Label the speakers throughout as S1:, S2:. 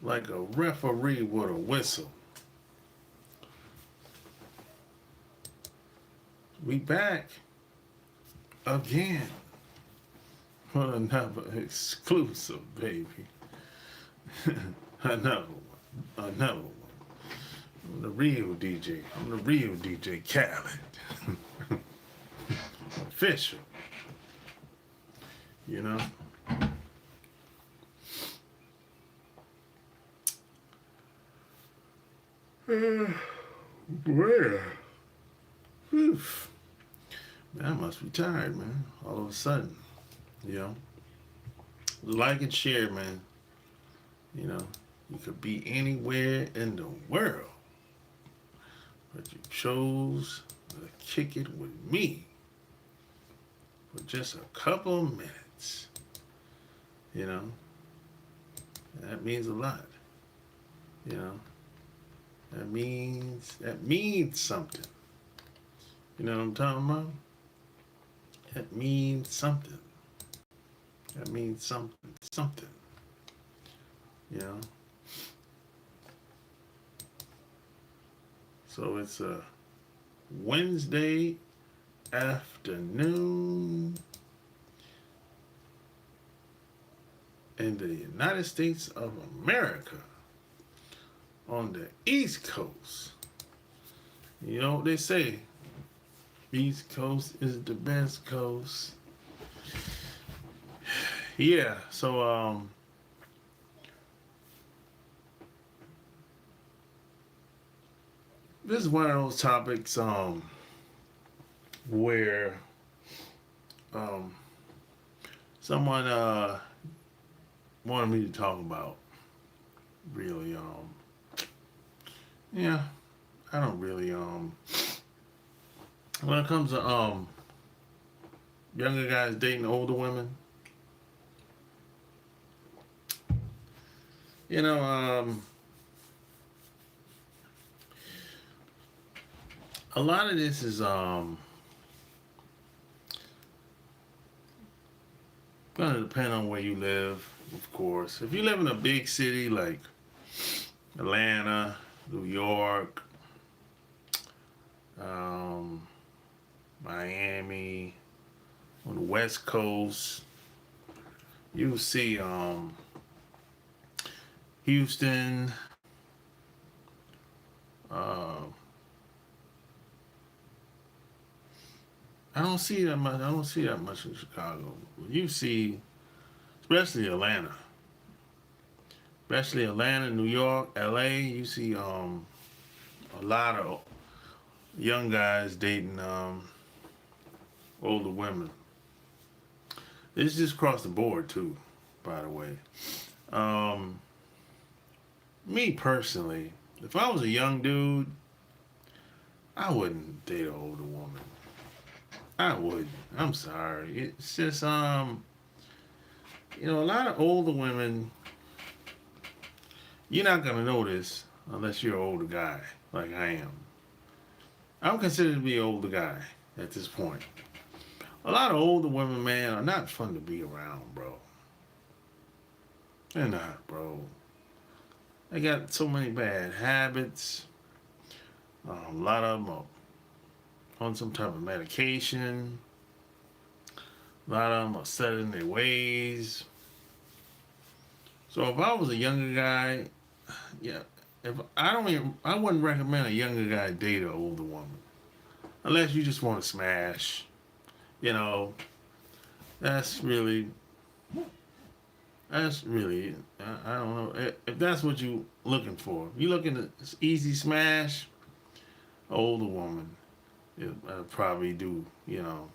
S1: like a referee with a whistle. We back again for another exclusive, baby. Another one. Another one. I'm the real DJ. I'm the real DJ Khaled. Official. You know? Where? Oof. Man, I must be tired, man. All of a sudden. You know? Like and share, man. You know? You could be anywhere in the world. But you chose to kick it with me for just a couple of minutes. You know? That means a lot. You know? That means something. You know what I'm talking about? That means something. That means something. Something. You know? So it's a Wednesday afternoon in the United States of America on the East Coast. You know what they say? East Coast is the best coast. Yeah, so this is one of those topics where um someone wanted me to talk about. Really yeah, I don't really when it comes to younger guys dating older women, you know, a lot of this is gonna depend on where you live, of course. If you live in a big city like Atlanta, New York, um, Miami, on the West Coast, you see Houston, uh, I don't see that much. I don't see that much in Chicago. You see, especially Atlanta, New York, L.A. You see a lot of young guys dating older women. It's just across the board too, by the way. Um, Me personally, if I was a young dude, I wouldn't date an older woman. I wouldn't. I'm sorry. It's just a lot of older women. You're not gonna know this unless you're an older guy like I am. I'm considered to be an older guy at this point. A lot of older women, man, are not fun to be around, bro. They're not, bro. They got so many bad habits. A lot of them are on some type of medication. A lot of them are set in their ways. So if I was a younger guy, yeah, if I don't even, I wouldn't recommend a younger guy date an older woman unless you just want to smash. You know, that's really, I don't know if that's what you are looking for. If you're looking at easy smash, older woman, it probably do. You know,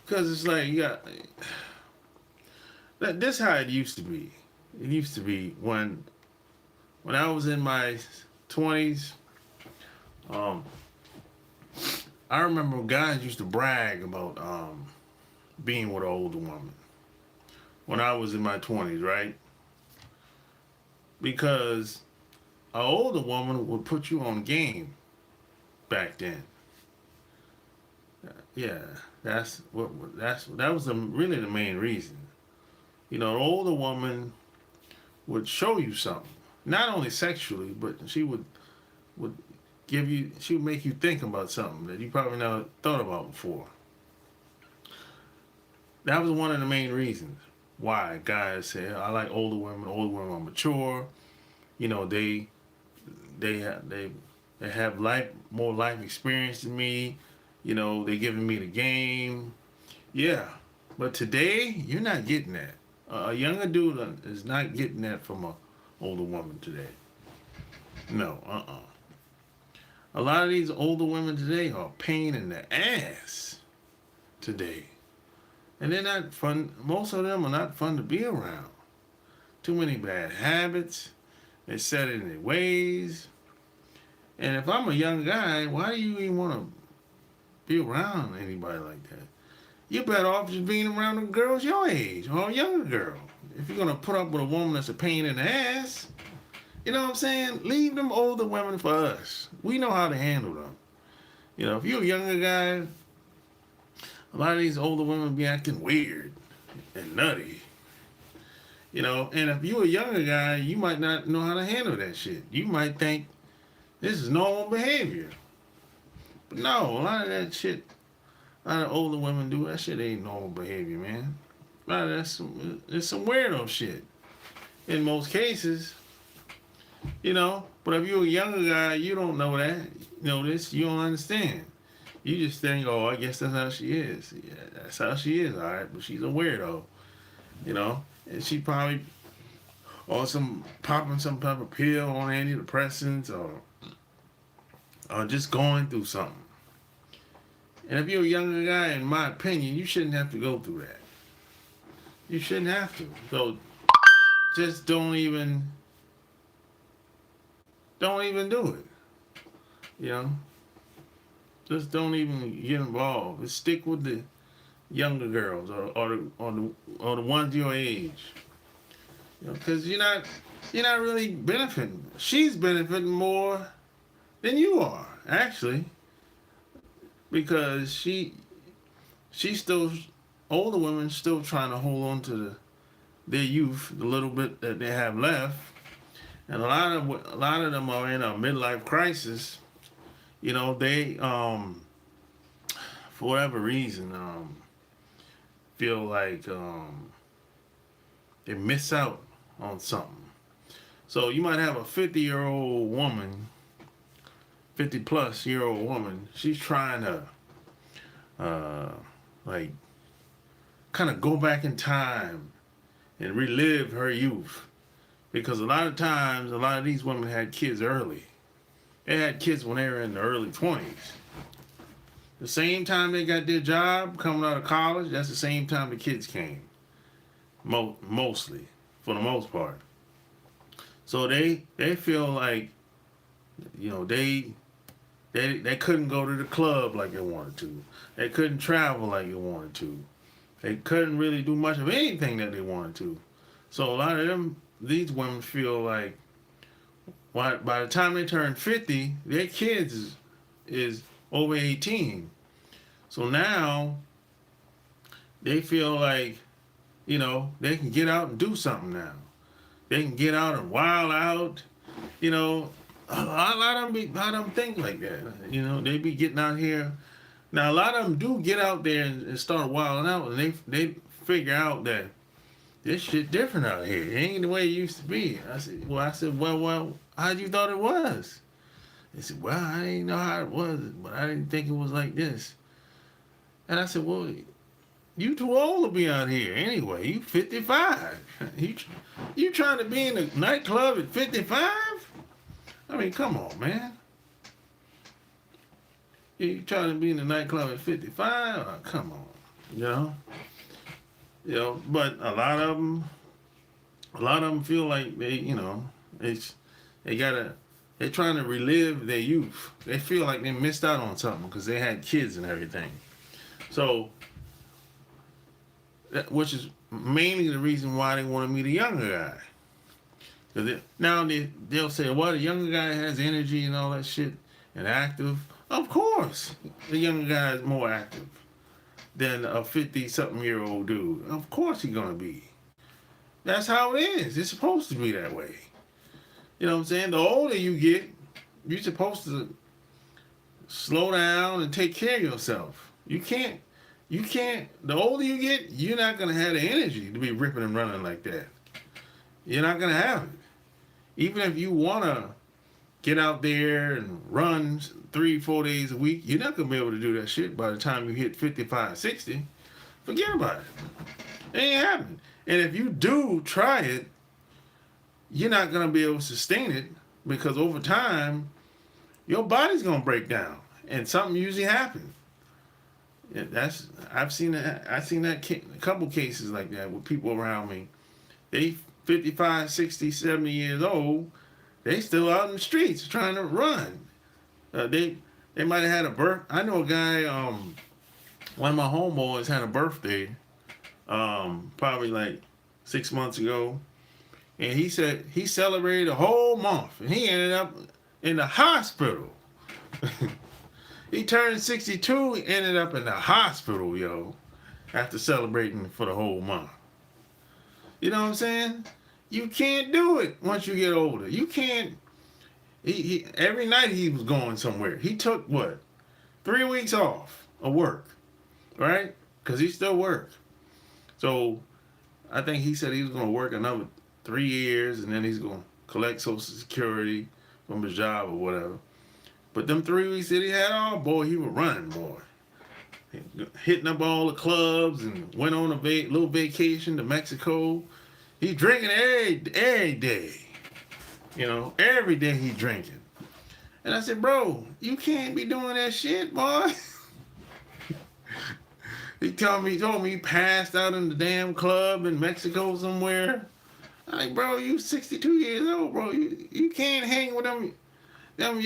S1: because it's like you got. This how it used to be. It used to be when I was in my 20s. Um, I remember guys used to brag about being with an older woman when I was in my 20s, right? Because an older woman would put you on game back then. Yeah, that was really the main reason. You know, an older woman would show you something. Not only sexually, but would she would make you think about something that you probably never thought about before. That was one of the main reasons why guys say I like older women. Older women are mature. You know, they have more life experience than me. You know, they're giving me the game. Yeah, but today you're not getting that. A younger dude is not getting that from a older woman today. No, A lot of these older women today are a pain in the ass today. And they're not fun. Most of them are not fun to be around. Too many bad habits. They're set in their ways. And if I'm a young guy, why do you even want to be around anybody like that? You're better off just being around a girls your age or a younger girl. If you're going to put up with a woman that's a pain in the ass, you know what I'm saying? Leave them older women for us. We know how to handle them. You know, if you're a younger guy, a lot of these older women be acting weird and nutty. You know, and if you're a younger guy, you might not know how to handle that shit. You might think this is normal behavior. But no, a lot of that shit, a lot of older women do, that shit ain't normal behavior, man. A lot of that's it's some weirdo shit. In most cases, you know, but if you're a younger guy, you don't know that. You know this, you don't understand. You just think, oh, I guess that's how she is. Yeah, that's how she is, all right, but she's a weirdo, you know? And she probably, or popping some type of pill on antidepressants or just going through something. And if you're a younger guy, in my opinion, you shouldn't have to go through that. You shouldn't have to. So just don't even do it. You know? Just don't even get involved. Just stick with the younger girls or the ones your age. You know, because you're not really benefiting. She's benefiting more than you are, actually, because she's still, older women still trying to hold on to their youth, the little bit that they have left, and a lot of them are in a midlife crisis. You know, they for whatever reason feel like they miss out on something. So you might have a 50-year-old woman, 50-plus-year-old woman. She's trying to like kind of go back in time and relive her youth, because a lot of times a lot of these women had kids early. They had kids when they were in the early 20s. The same time they got their job coming out of college, that's the same time the kids came. Mostly, for the most part. So they feel like, you know, they couldn't go to the club like they wanted to. They couldn't travel like they wanted to. They couldn't really do much of anything that they wanted to. So a lot of these women feel like, by the time they turn 50, their kids is over 18. So now they feel like, you know, they can get out and do something now. They can get out and wild out. You know, a lot of them think like that. You know, they be getting out here. Now a lot of them do get out there and start wilding out, and they figure out that this shit different out here. It ain't the way it used to be. I said, well, how you thought it was? They said, well, I didn't know how it was, but I didn't think it was like this. And I said, well, you too old to be out here anyway. You 55. You trying to be in a nightclub at 55? I mean, come on, man. You trying to be in the nightclub at 55? Oh, come on, you know. You know, but a lot of them feel like they, you know, they're trying to relive their youth. They feel like they missed out on something because they had kids and everything. So, which is mainly the reason why they want to meet a younger guy. Now they'll say, well, the younger guy has energy and all that shit and active. Of course, the younger guy is more active than a 50-something-year-old dude. Of course he's going to be. That's how it is. It's supposed to be that way. You know what I'm saying? The older you get, you're supposed to slow down and take care of yourself. You can't, the older you get, you're not going to have the energy to be ripping and running like that. You're not going to have it. Even if you want to get out there and run 3-4 days a week, you're not going to be able to do that shit by the time you hit 55, 60. Forget about it. It ain't happening. And if you do try it, you're not going to be able to sustain it because over time, your body's going to break down and something usually happens. Yeah, I've seen that a couple cases like that with people around me. They 55, 60, 70 years old, they still out in the streets trying to run. They might have had a birth. I know a guy, one of my homeboys had a birthday, probably like 6 months ago. And he said he celebrated a whole month, and he ended up in the hospital. He turned 62, he ended up in the hospital, yo, after celebrating for the whole month. You know what I'm saying? You can't do it once you get older. You can't. He every night he was going somewhere. He took, 3 weeks off of work, right? Because he still worked. So I think he said he was going to work another 3 years, and then he's going to collect Social Security from his job or whatever. But them 3 weeks that he had off, boy, he was running, boy. Hitting up all the clubs and went on a little vacation to Mexico. He drinking every day. You know, every day he drinking. And I said, bro, you can't be doing that shit, boy. He told me he passed out in the damn club in Mexico somewhere. I'm like, bro, you 62 years old, bro. You can't hang with them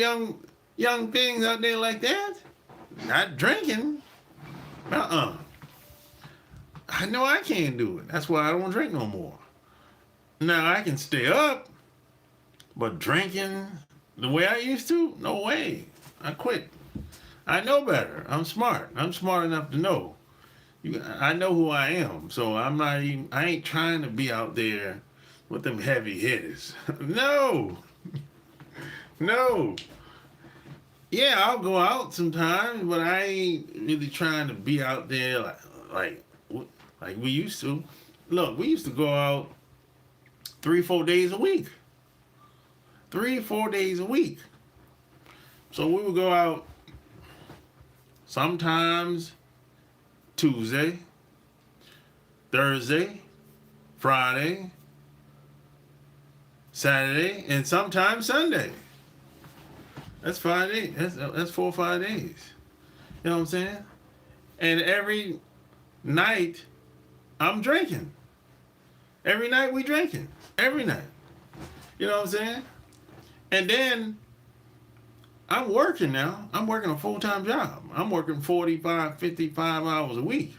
S1: young things out there like that. Not drinking. I know I can't do it. That's why I don't drink no more. Now I can stay up, but drinking the way I used to, no way. I quit. I know better. I'm smart. I'm smart enough to know. I know who I am, so I ain't trying to be out there with them heavy hitters. No. Yeah, I'll go out sometimes, but I ain't really trying to be out there like we used to. Look, we used to go out 3-4 days a week. 3-4 days a week. So we would go out sometimes Tuesday, Thursday, Friday, Saturday, and sometimes Sunday. That's 5 days. That's 4 or 5 days. You know what I'm saying? And every night, I'm drinking. Every night we drinking. Every night. You know what I'm saying? And then I'm working now. I'm working a full-time job. I'm working 45, 55 hours a week.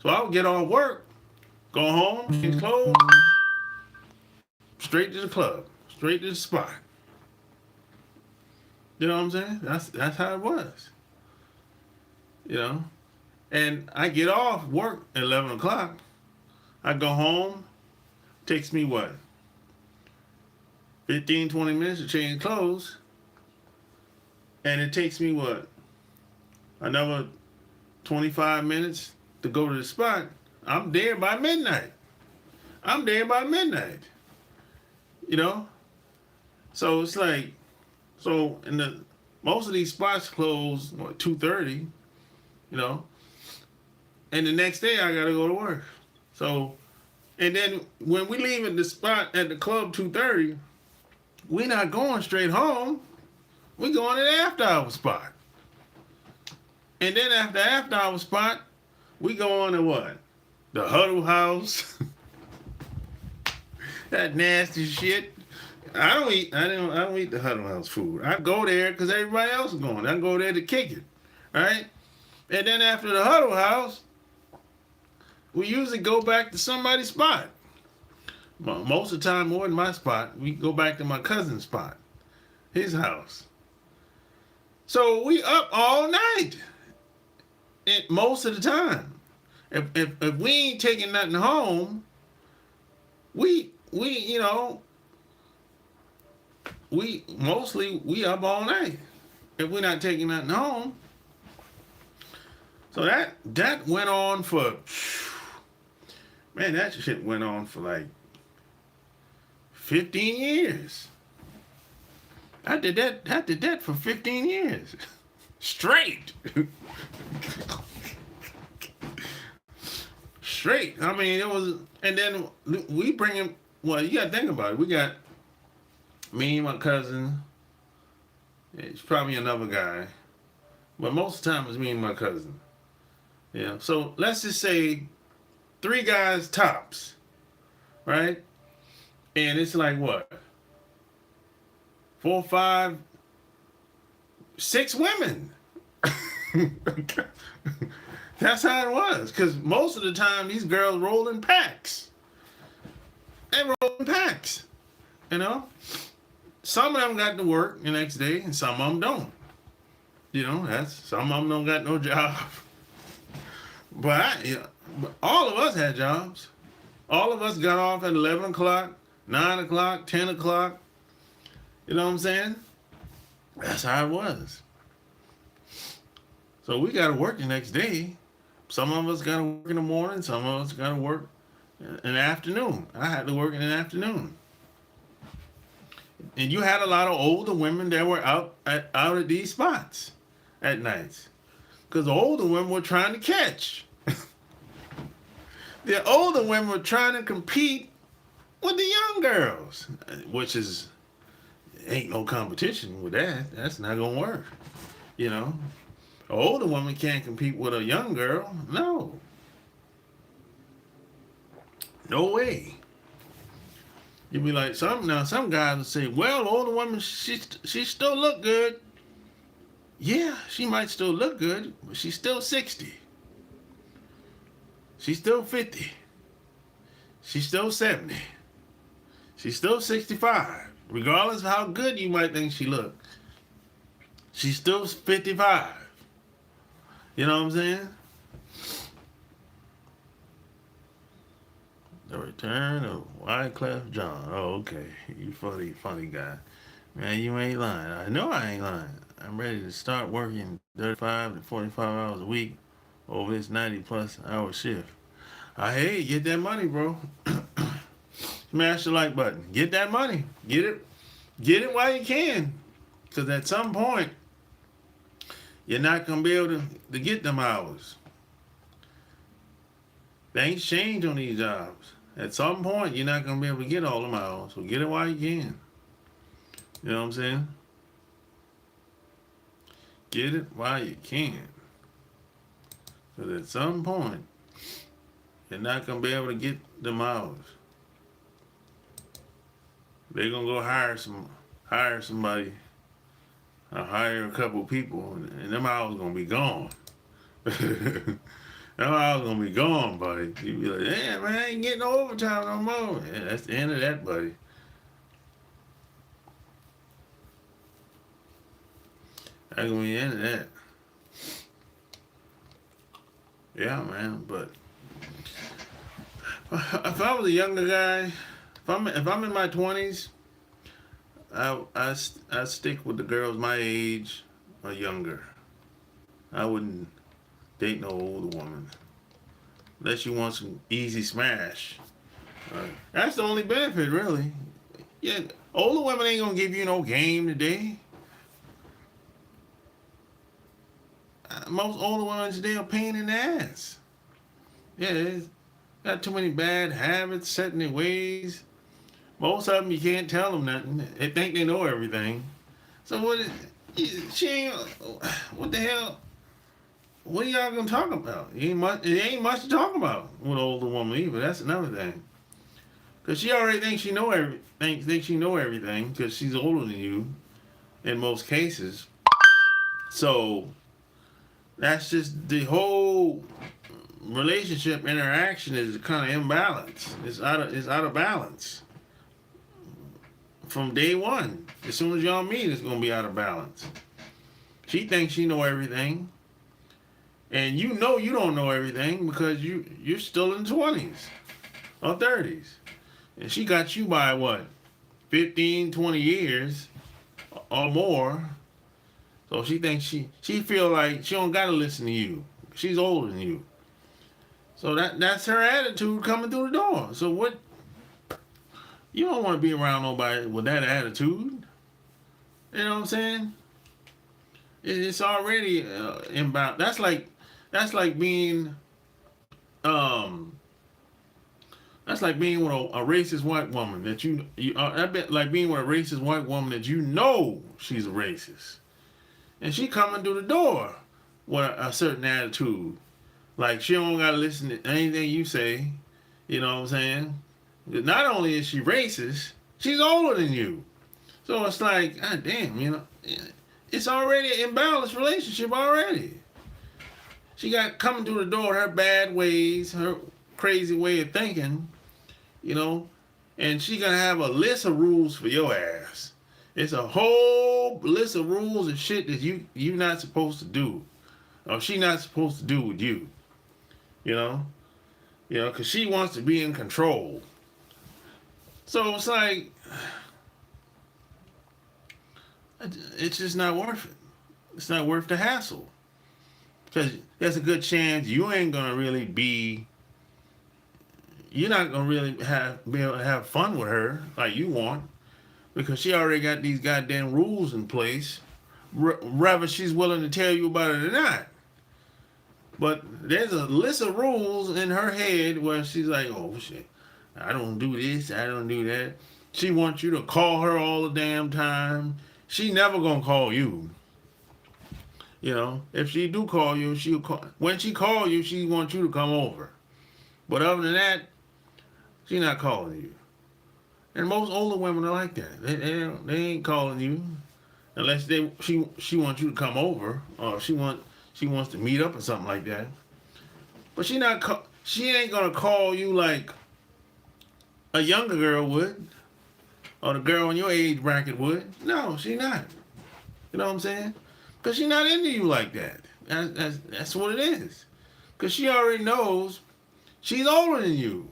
S1: So I'll get off work, go home, change clothes, straight to the club, straight to the spot. You know what I'm saying? That's how it was. You know? And I get off work at 11 o'clock. I go home. Takes me 15, 20 minutes to change clothes. And it takes me another 25 minutes to go to the spot. I'm there by midnight. You know? So it's like, most of these spots close 2:30, you know? And the next day I gotta go to work. So, and then when we leave at the spot at the club 2:30, we're not going straight home. We're going to the after hour spot. And then after hour spot, we go on to the Huddle House. That nasty shit. I don't eat the Huddle House food. I go there because everybody else is going. I go there to kick it. Right? And then after the Huddle House, we usually go back to somebody's spot. Most of the time, more than my spot, we go back to my cousin's spot, his house. So we up all night, most of the time. If we ain't taking nothing home, you know, we mostly we up all night if we're not taking nothing home. So that went on for, man, that shit went on for like 15 years. I did that for 15 years. Straight. Straight. I mean, it was, and then we bring him, well, you gotta think about it. We got me, my cousin, it's probably another guy, but most of the time it's me and my cousin. Yeah. So let's just say 3 guys tops, right? And it's like what? 4, 5, 6 women. That's how it was. Because most of the time, these girls roll in packs. They roll in packs. You know? Some of them got to work the next day, and some of them don't. You know, some of them don't got no job. But all of us had jobs. All of us got off at 11 o'clock, 9 o'clock, 10 o'clock. You know what I'm saying? That's how it was. So we got to work the next day. Some of us got to work in the morning. Some of us got to work in the afternoon. I had to work in the afternoon. And you had a lot of older women that were out at these spots at nights. Because the older women were trying to catch. The older women were trying to compete with the young girls, which is, ain't no competition with that. That's not going to work. You know? An older woman can't compete with a young girl. No. No way. You'd be like, some guys would say, well, the older woman, she still look good. Yeah, she might still look good, but she's still 60. She's still 50. She's still 70. She's still 65. Regardless of how good you might think she looked, she's still 55. You know what I'm saying? The Return of Wyclef Jean. Oh, okay. You funny guy. Man, you ain't lying. I know I ain't lying. I'm ready to start working 35 to 45 hours a week over this 90-plus hour shift. I hate get that money, bro. Smash the like button. Get that money. Get it while you can. Because at some point, you're not going to be able to get them hours. Things change on these jobs. At some point, you're not going to be able to get all them hours. So get it while you can. You know what I'm saying? Get it while you can. Because at some point, you're not going to be able to get them hours. They're going to go hire somebody, or hire a couple people, and them hours going to be gone. Them hours going to be gone, buddy. You be like, yeah, man, I ain't getting no overtime no more. Yeah, that's the end of that, buddy. That's going to be the end of that. Yeah, man, but if I was a younger guy, if I'm in my 20s, I stick with the girls my age or younger. I wouldn't date no older woman unless you want some easy smash. That's the only benefit, really. Yeah, older women ain't gonna give you no game today. Most older women today are pain in the ass. Yeah, they got too many bad habits, set in their ways. Most of them you can't tell them nothing. They think they know everything. So what the hell? What are y'all gonna talk about? It ain't much to talk about with an older woman either. That's another thing. Cause she already thinks she know everything because she's older than you in most cases. So that's just the whole relationship interaction is kind of imbalanced. It's out of balance. From day one, as soon as y'all meet, it's gonna be out of balance. She thinks she know everything, and you don't know everything because you're still in the 20s or 30s. And she got you by what? 15, 20 years or more. So she thinks she feel like she don't gotta listen to you. She's older than you. So that's her attitude coming through the door. So what? You don't want to be around nobody with that attitude. You know what I'm saying? It's already inbound. That's like being um that's like being with a racist white woman that I bet like being with a racist white woman that you know she's a racist, and she coming through the door with a certain attitude. Like she don't gotta listen to anything you say. You know what I'm saying? Not only is she racist, she's older than you. So it's like, God damn, it's already an imbalanced relationship already. She got coming through the door, her bad ways, her crazy way of thinking, you know, and she gonna have a list of rules for your ass. It's a whole list of rules and shit that you not supposed to do, or she not supposed to do with you. You know, because she wants to be in control. So it's like, it's just not worth it. It's not worth the hassle. Because there's a good chance you ain't gonna really you're not gonna really be able to have fun with her like you want, because she already got these goddamn rules in place, whether she's willing to tell you about it or not. But there's a list of rules in her head where she's like, oh shit, I don't do this, I don't do that. She wants you to call her all the damn time. She never gonna call you. If she do call you, she'll call. When she call you, she wants you to come over. But other than that, she not calling you. And most older women are like that. They ain't calling you unless she wants you to come over, or she wants to meet up or something like that. But she ain't gonna call you like a younger girl would, or the girl in your age bracket would. No, she not. You know what I'm saying? Because she not into you like that. That's what it is. Because she already knows she's older than you.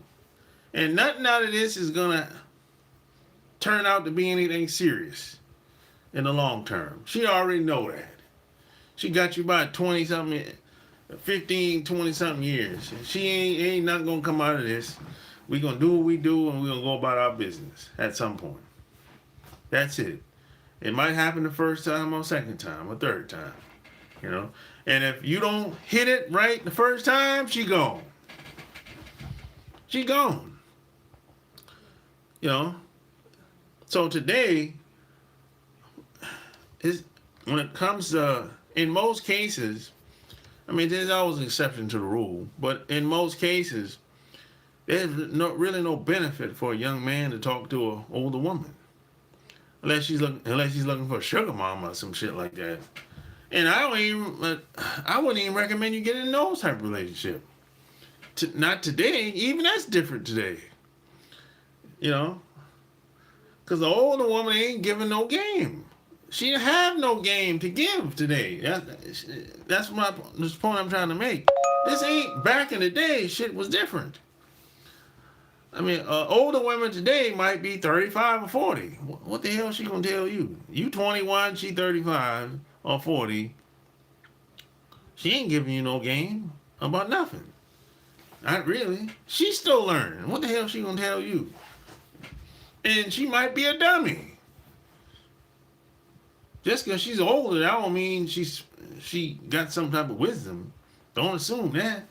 S1: And nothing out of this is going to turn out to be anything serious in the long term. She already know that. She got you by 20-something, 15, 20-something years. She ain't nothing going to come out of this. We're going to do what we do, and we're going to go about our business at some point. That's it. It might happen the first time or second time or third time, And if you don't hit it right the first time, she gone. She gone. So today, when it comes to, in most cases, I mean, there's always an exception to the rule, but in most cases, there's really no benefit for a young man to talk to an older woman. Unless he's looking for a sugar mama or some shit like that. And I wouldn't even recommend you get in those type of relationship. Not today. Even that's different today. Because the older woman ain't giving no game. She have no game to give today. That's this point I'm trying to make. This ain't back in the day. Shit was different. I mean, older women today might be 35 or 40. What the hell is she going to tell you? You 21, she 35 or 40. She ain't giving you no game about nothing. Not really. She's still learning. What the hell is she going to tell you? And she might be a dummy. Just because she's older, that don't mean she got some type of wisdom. Don't assume that.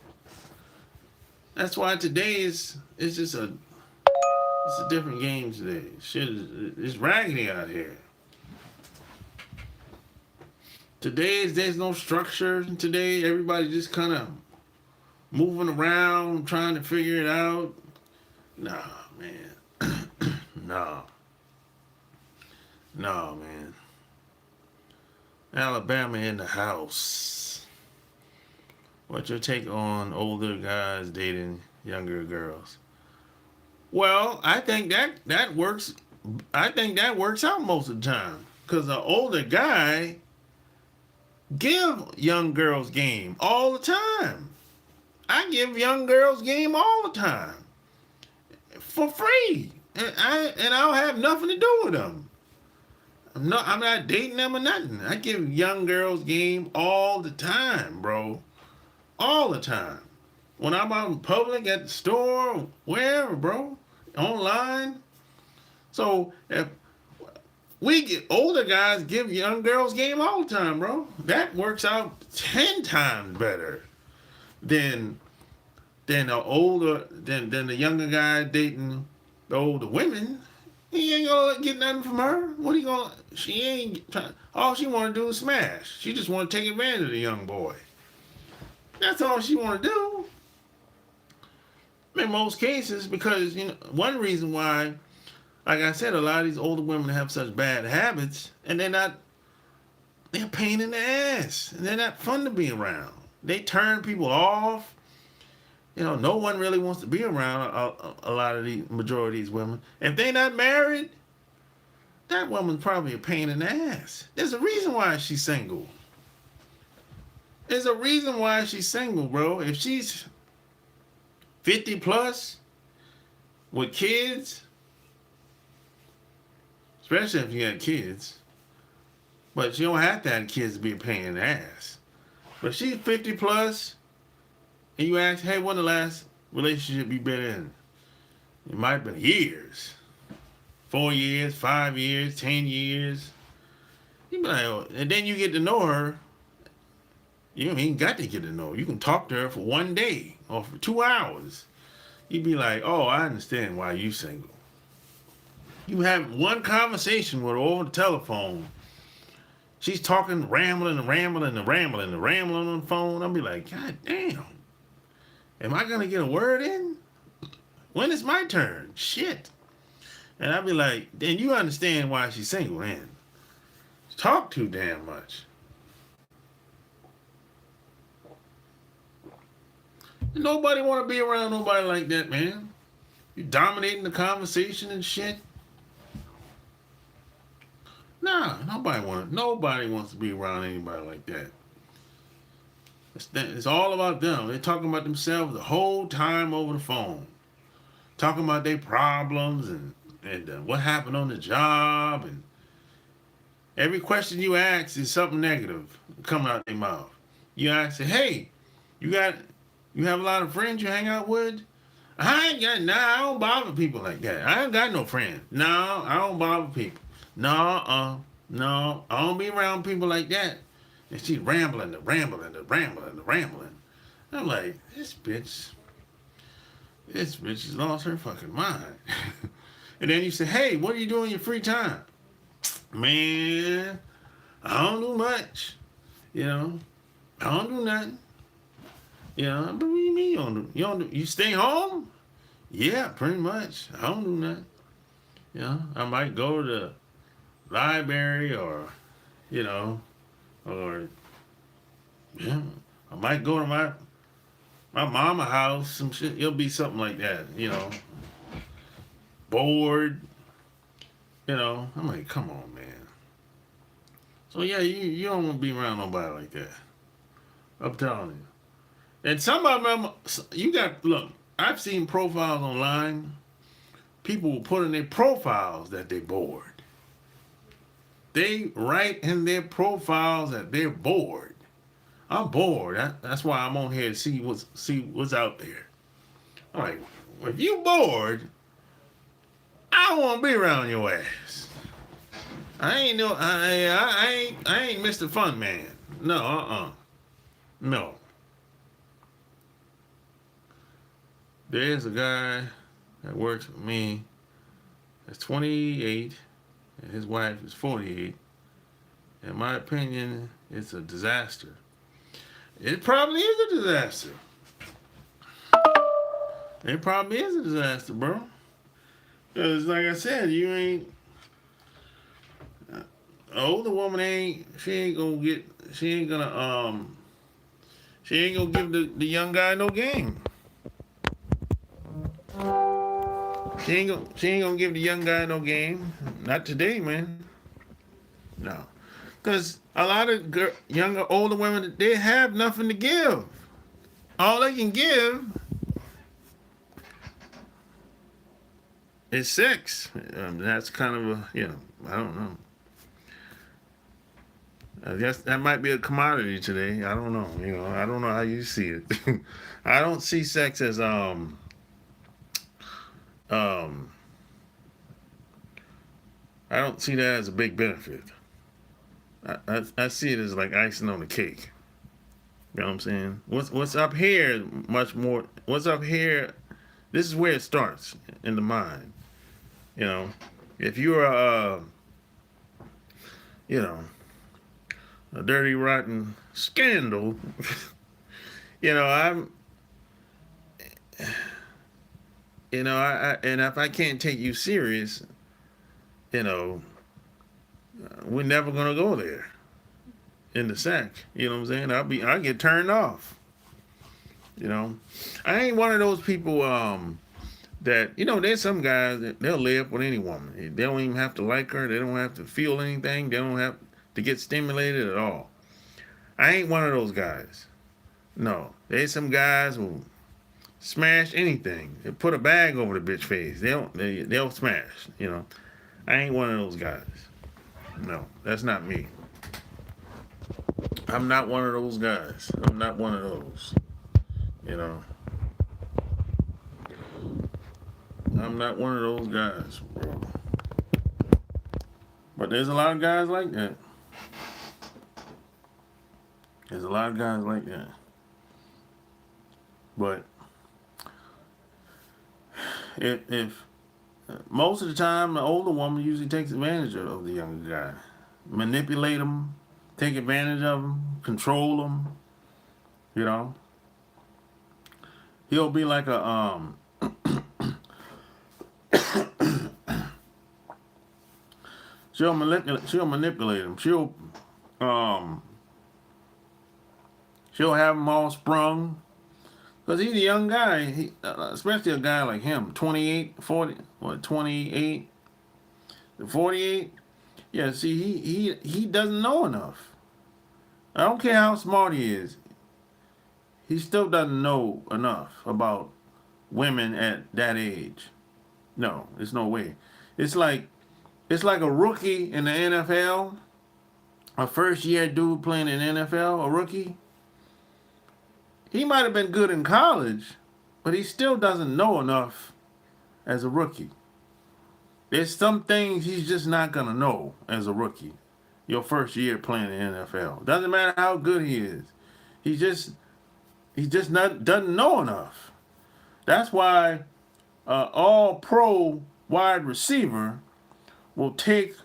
S1: That's why today it's just a different game today. Shit is raggedy out here. Today there's no structure. Today everybody just kind of moving around, trying to figure it out. Nah, man. No, man. Alabama in the house. What's your take on older guys dating younger girls? Well, I think that works. I think that works out most of the time, because the older guy give young girls game all the time. I give young girls game all the time for free. and I don't have nothing to do with them. I'm not dating them or nothing. I give young girls game all the time, bro. All the time. When I'm out in public, at the store, wherever, bro. Online. So if we get older guys give young girls game all the time, bro. That works out 10 times better than the younger guy dating the older women. He ain't gonna get nothing from her. What he gonna? She ain't trying. All she want to do is smash. She just want to take advantage of the young boy. That's all she want to do. In most cases, because one reason why, like I said, a lot of these older women have such bad habits, and they're a pain in the ass, and they're not fun to be around. They turn people off. No one really wants to be around a lot of the majority of these women. If they're not married, that woman's probably a pain in the ass. There's a reason why she's single. There's a reason why she's single, bro. If she's 50 plus with kids, especially if you got kids, but you don't have to have kids to be a pain in the ass. But if she's 50 plus, and you ask, hey, when the last relationship you been in? It might have been years. 4 years, 5 years, 10 years. You be like, oh, and then you get to know her. You ain't got to get to know her. You can talk to her for 1 day or for 2 hours. You'd be like, oh, I understand why you single. You have one conversation with her over the telephone. She's talking, rambling on the phone. I'll be like, God damn. Am I going to get a word in? When is my turn? Shit. And I'll be like, then you understand why she's single, man. She talk too damn much. Nobody want to be around nobody like that, man. You dominating the conversation and shit. Nah, nobody wants to be around anybody like that. It's all about them. They're talking about themselves the whole time over the phone. Talking about their problems and what happened on the job. And every question you ask is something negative coming out their mouth. You ask, hey, you have a lot of friends you hang out with? I don't bother people like that. I ain't got no friends. No, I don't bother people. No, I don't be around people like that. And she's rambling. I'm like, this bitch has lost her fucking mind. And then you say, hey, what do you do in your free time? Man, I don't do much. I don't do nothing. But what do you mean you don't do? You stay home? Yeah, pretty much. I don't do nothing. I might go to the library or I might go to my mama house, some shit. It'll be something like that, bored, I'm like, come on, man. So yeah, you don't want to be around nobody like that. I'm telling you. And some of them, look, I've seen profiles online. People will put in their profiles that they're bored. They write in their profiles that they're bored. I'm bored. That's why I'm on here to see what's out there. All right, if you bored, I don't want to be around your ass. I ain't Mr. Fun Man. No, no. There's a guy that works for me that's 28, and his wife is 48. In my opinion, it's a disaster. It probably is a disaster. It probably is a disaster, bro. Because, like I said, an older woman she ain't gonna give the young guy no game. She ain't gonna give the young guy no game. Not today, man. No. Because a lot of younger, older women, they have nothing to give. All they can give it's sex. That's kind of a, I don't know. I guess that might be a commodity today. I don't know. I don't know how you see it. I don't see sex as um I don't see that as a big benefit. I see it as like icing on the cake. You know what I'm saying? What's up here much more. What's up here? This is where it starts in the mind. You know, if you're you know, a dirty rotten scandal, I'm, and if I can't take you serious, you know, we're never gonna go there in the sack. You know what I'm saying? I get turned off. I ain't one of those people that there's some guys that they'll lay up with any woman. They don't even have to like her. They don't have to feel anything. They don't have to get stimulated at all. I ain't one of those guys. No, there's some guys who smash anything. They put a bag over the bitch face. They'll smash. I ain't one of those guys. No, that's not me. I'm not one of those guys. I'm not one of those. I'm not one of those guys, bro. But there's a lot of guys like that. There's a lot of guys like that. But if most of the time the older woman usually takes advantage of the younger guy, manipulate them, take advantage of them, control them. He'll be like a she'll manipulate him. She'll have him all sprung. Because he's a young guy, especially a guy like him, 28, 40, 28, 48. Yeah, see, he doesn't know enough. I don't care how smart he is. He still doesn't know enough about women at that age. No, there's no way. It's like a rookie in the NFL, a first-year dude playing in the NFL, a rookie. He might have been good in college, but he still doesn't know enough as a rookie. There's some things he's just not going to know as a rookie. Your first year playing in the NFL. Doesn't matter how good he is. He just doesn't know enough. That's why all pro wide receiver will take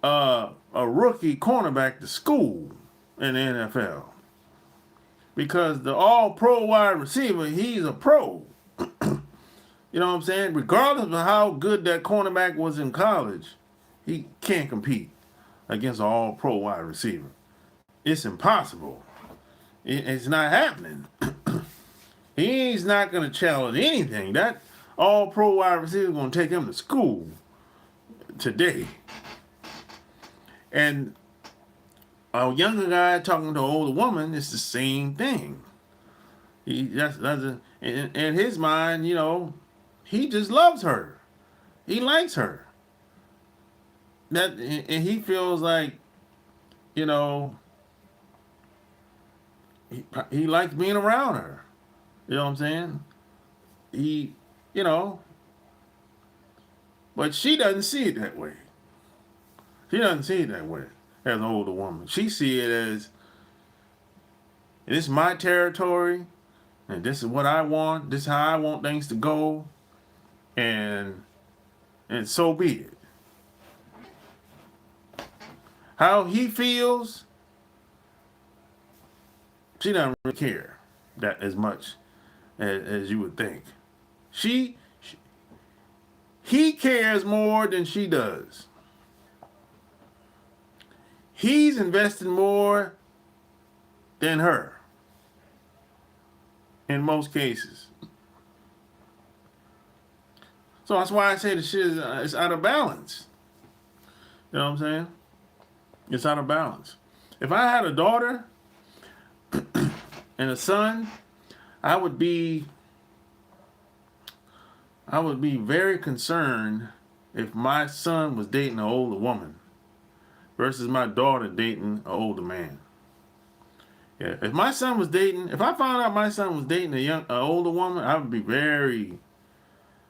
S1: a rookie cornerback to school in the NFL. Because the all-pro wide receiver, he's a pro. You know what I'm saying? Regardless of how good that cornerback was in college, he can't compete against an all-pro wide receiver. It's impossible. It's not happening. He's not going to challenge anything. That all-pro wide receiver is going to take him to school today. And a younger guy talking to an older woman, it's the same thing. In his mind, he just loves her. He likes her. And he feels like, he likes being around her. You know what I'm saying? But she doesn't see it that way. She doesn't see it that way. As an older woman, she see it as, this is my territory, and this is what I want. This is how I want things to go, and so be it. How he feels, she doesn't really care that as much as you would think. He cares more than she does. He's invested more than her in most cases. So that's why I say the shit is out of balance. You know what I'm saying? It's out of balance. If I had a daughter and a son, I would be I would be very concerned if my son was dating an older woman versus my daughter dating an older man. Yeah, if I found out my son was dating an older woman, I would be very.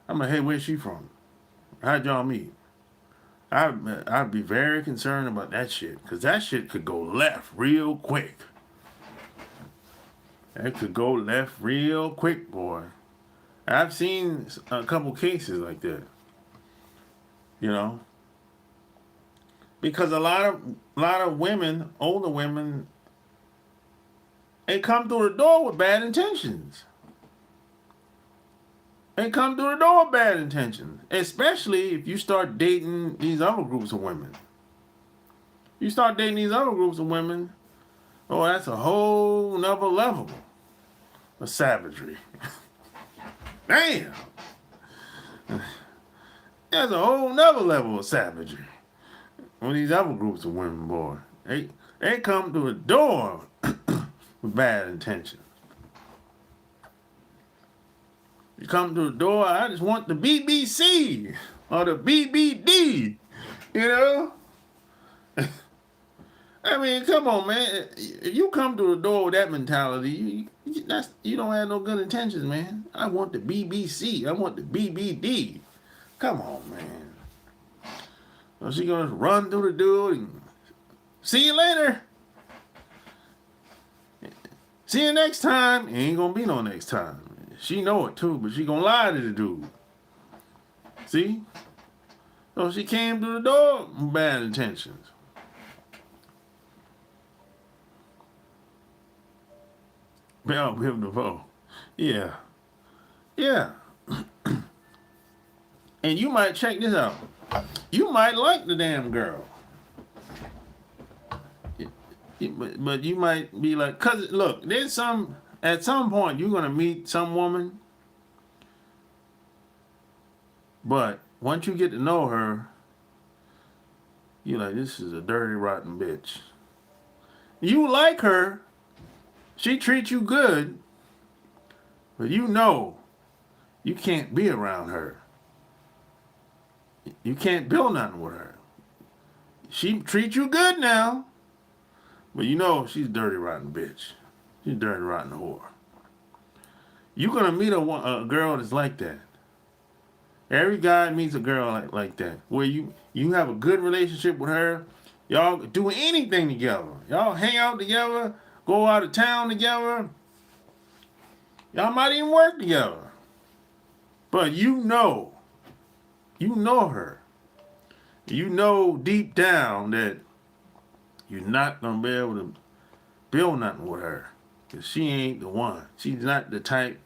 S1: I'm like, hey, where's she from? How'd y'all meet? I'd be very concerned about that shit, because that shit could go left real quick. That could go left real quick, boy. I've seen a couple cases like that. You know, because a lot of women, older women, they come through the door with bad intentions. They come through the door with bad intentions, especially if you start dating these other groups of women. You start dating these other groups of women, oh, that's a whole nother level of savagery. Damn. That's a whole nother level of savagery. When these other groups of women, boy, they come through the door with bad intentions. You come to the door, I just want the BBC or the BBD, you know? I mean, come on, man. If you come to the door with that mentality, you don't have no good intentions, man. I want the BBC. I want the BBD. Come on, man. So she gonna run through the door and see you later. See you next time. It ain't gonna be no next time. She know it too, but she gonna lie to the dude. See? So she came through the door with bad intentions. Bell him the phone. Yeah. Yeah. And you might check this out. You might like the damn girl. But you might be like, cause look, at some point you're gonna meet some woman, but once you get to know her, you're like, this is a dirty, rotten bitch. You like her, she treats you good, but you know you can't be around her. You can't build nothing with her. She treats you good now, but you know she's a dirty, rotten bitch. She's a dirty, rotten whore. You're going to meet a girl that's like that. Every guy meets a girl like that, where you have a good relationship with her. Y'all do anything together. Y'all hang out together, go out of town together. Y'all might even work together. But you know her. You know deep down that you're not going to be able to build nothing with her. Because she ain't the one. She's not the type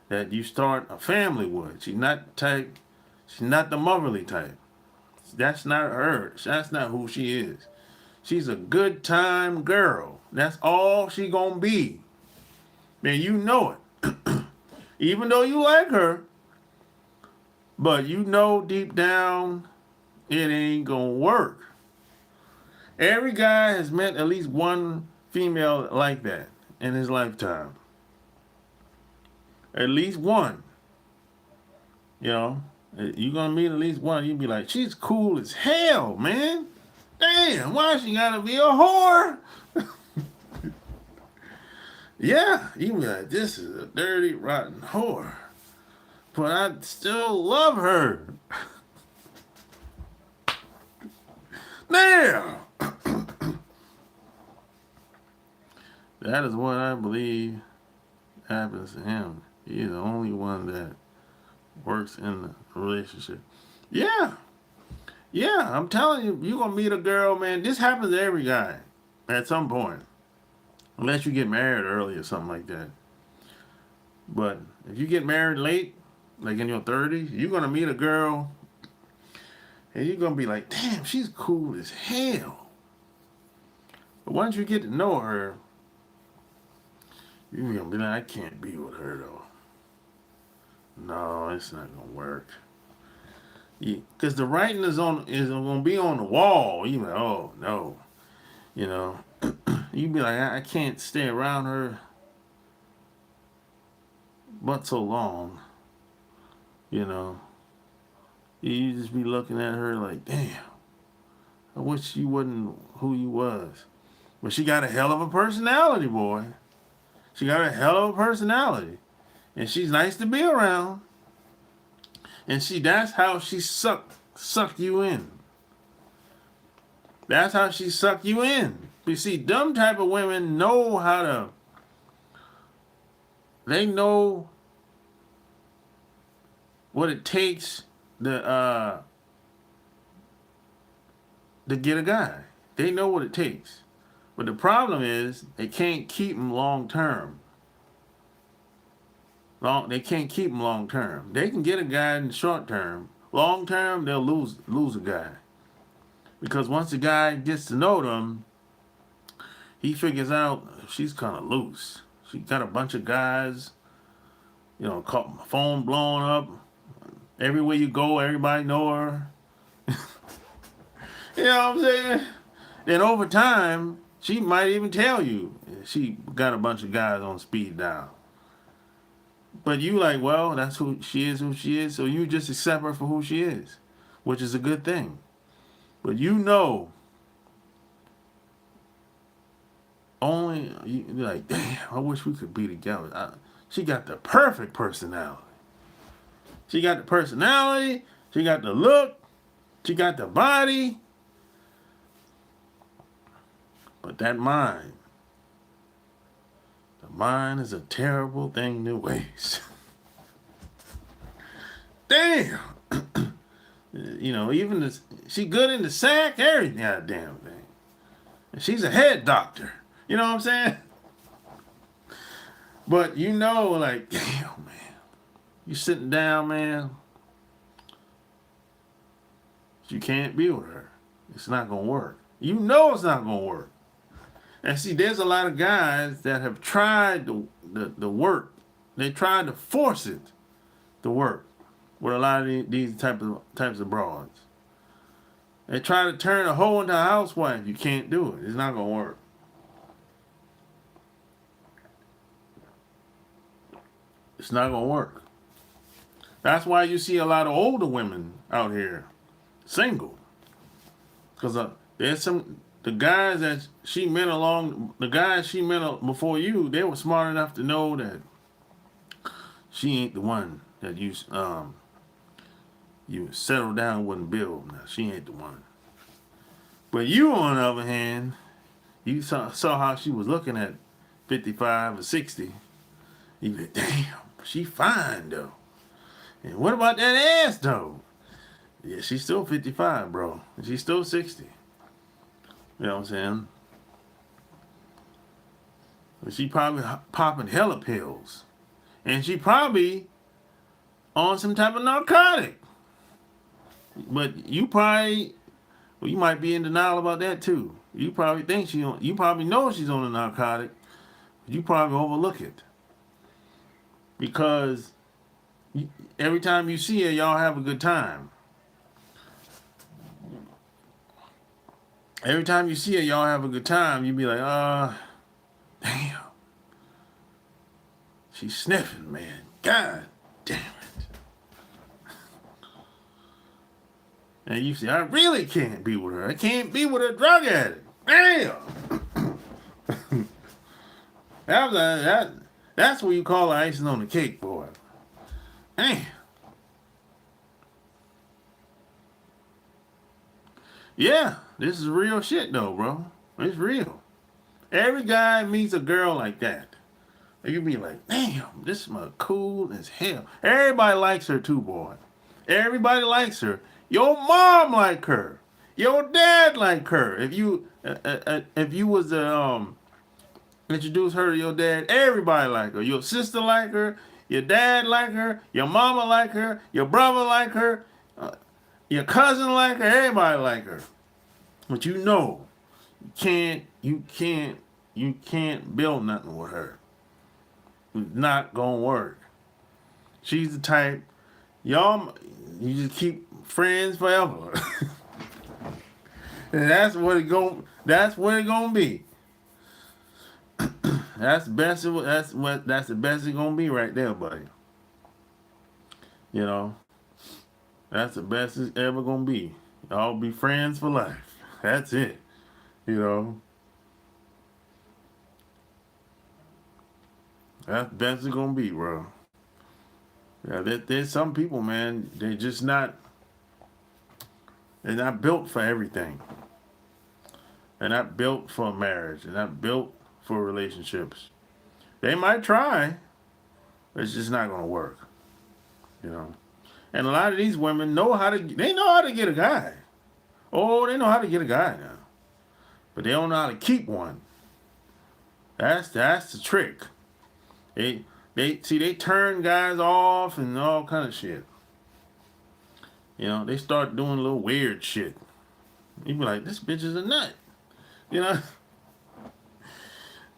S1: that you start a family with. She's not the motherly type. That's not her. That's not who she is. She's a good time girl. That's all she gonna be. Man, you know it. Even though you like her, but you know deep down it ain't gonna work. Every guy has met at least one female like that in his lifetime. At least one. You know, you're gonna meet at least one. You'll be like, she's cool as hell, man. Damn, why she gotta be a whore? Yeah, you be like, this is a dirty, rotten whore. But I still love her. Damn. That is what I believe happens to him. He's the only one that works in the relationship. Yeah. Yeah, I'm telling you, you're going to meet a girl, man. This happens to every guy at some point. Unless you get married early or something like that. But if you get married late, like in your 30s, you're going to meet a girl and you're going to be like, damn, she's cool as hell. But once you get to know her, you're going to be like, I can't be with her though. No, it's not going to work. Because the writing is going to be on the wall. You like, oh, no. You know, you be like, I can't stay around her but so long You know, you just be looking at her like, damn, I wish you wasn't who you was. But she got a hell of a personality, boy. She got a hell of a personality. And she's nice to be around. And that's how she suck you in. That's how she suck you in. You see, them type of women know how to, they know what it takes to get a guy. They know what it takes. But the problem is they can't keep them long term. They can't keep them long term. They can get a guy in the short term. Long term, they'll lose a guy. Because once a guy gets to know them, he figures out she's kind of loose. She got a bunch of guys, you know, phone blowing up. Everywhere you go, everybody know her. You know what I'm saying? Then over time, she might even tell you she got a bunch of guys on speed dial. But you like, well, that's who she is, so you just accept her for who she is, which is a good thing. But you know, you're like, damn, I wish we could be together. She got the perfect personality. She got the personality, she got the look, she got the body. But that mind, the mind is a terrible thing to waste. Damn. You know, even this, she good in the sack, every goddamn thing. And she's a head doctor. You know what I'm saying? But you know, like, damn, man. You sitting down, man. You can't be with her. It's not going to work. You know it's not going to work. And see, there's a lot of guys that have tried the work. They tried to force it to work with a lot of these types of broads. They try to turn a hoe into a housewife. You can't do it. It's not going to work. It's not going to work. That's why you see a lot of older women out here single. Because there's the guys that she met before you, they were smart enough to know that she ain't the one that you settle down with and build. Now, she ain't the one. But you, on the other hand, you saw how she was looking at 55 or 60. You like, damn, she fine, though. And what about that ass, though? Yeah, she's still 55, bro. She's still 60. You know what I'm saying? But she probably popping hella pills. And she probably on some type of narcotic. But you might be in denial about that too. You probably you probably know she's on a narcotic. But you probably overlook it. Because every time you see her, y'all have a good time. Every time you see her, y'all have a good time. You be like, damn. She's sniffing, man. God damn it. And you say, I really can't be with her. I can't be with a drug addict. Damn. That's what you call the icing on the cake, boy. Damn. Yeah, this is real shit though, bro. It's real. Every guy meets a girl like that. You be like, damn, this is cool as hell. Everybody likes her too, boy. Everybody likes her. Your mom like her. Your dad like her. If you was to introduce her to your dad, everybody like her. Your sister like her. Your dad like her. Your mama like her. Your brother like her. Your cousin like her. Everybody like her. But you know, you can't build nothing with her. It's not gonna work. She's the type, you just keep friends forever. And that's what it gonna be. That's the best it's gonna be right there, buddy. You know, that's the best it's ever gonna be. Y'all be friends for life. That's it. You know, that's the best it's gonna be, bro. Yeah, there's some people, man. They're not built for everything. They're not built for marriage. They're not built for relationships. They might try, but it's just not gonna work. You know. And a lot of these women they know how to get a guy. Oh, they know how to get a guy now. But they don't know how to keep one. That's the trick. They turn guys off and all kind of shit. You know, they start doing a little weird shit. You be like, this bitch is a nut. You know,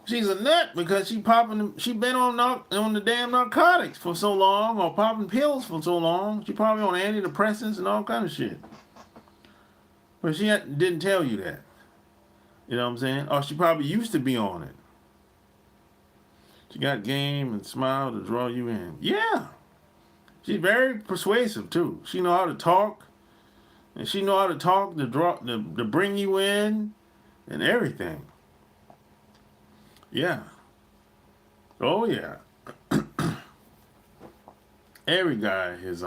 S1: she's a nut because she been on the damn narcotics for so long, or popping pills for so long. She probably on antidepressants and all kind of shit. But she didn't tell you that. You know what I'm saying? Or she probably used to be on it. She got game and smile to draw you in. Yeah. She's very persuasive too. She know how to talk. And she know how to talk to bring you in and everything. Yeah. Oh yeah. Every guy has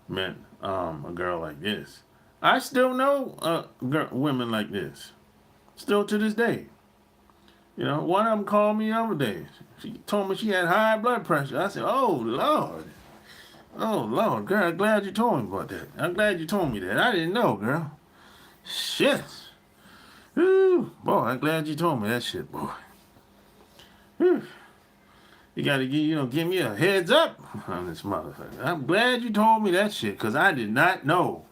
S1: met a girl like this. I still know women like this. Still to this day. You know, one of them called me the other day. She told me she had high blood pressure. I said, "Oh Lord, oh Lord, girl, I'm glad you told me about that. I'm glad you told me that. I didn't know, girl. Shit. Whew, boy, I'm glad you told me that shit, boy. Whew. You gotta give me a heads up on this motherfucker. I'm glad you told me that shit, cause I did not know,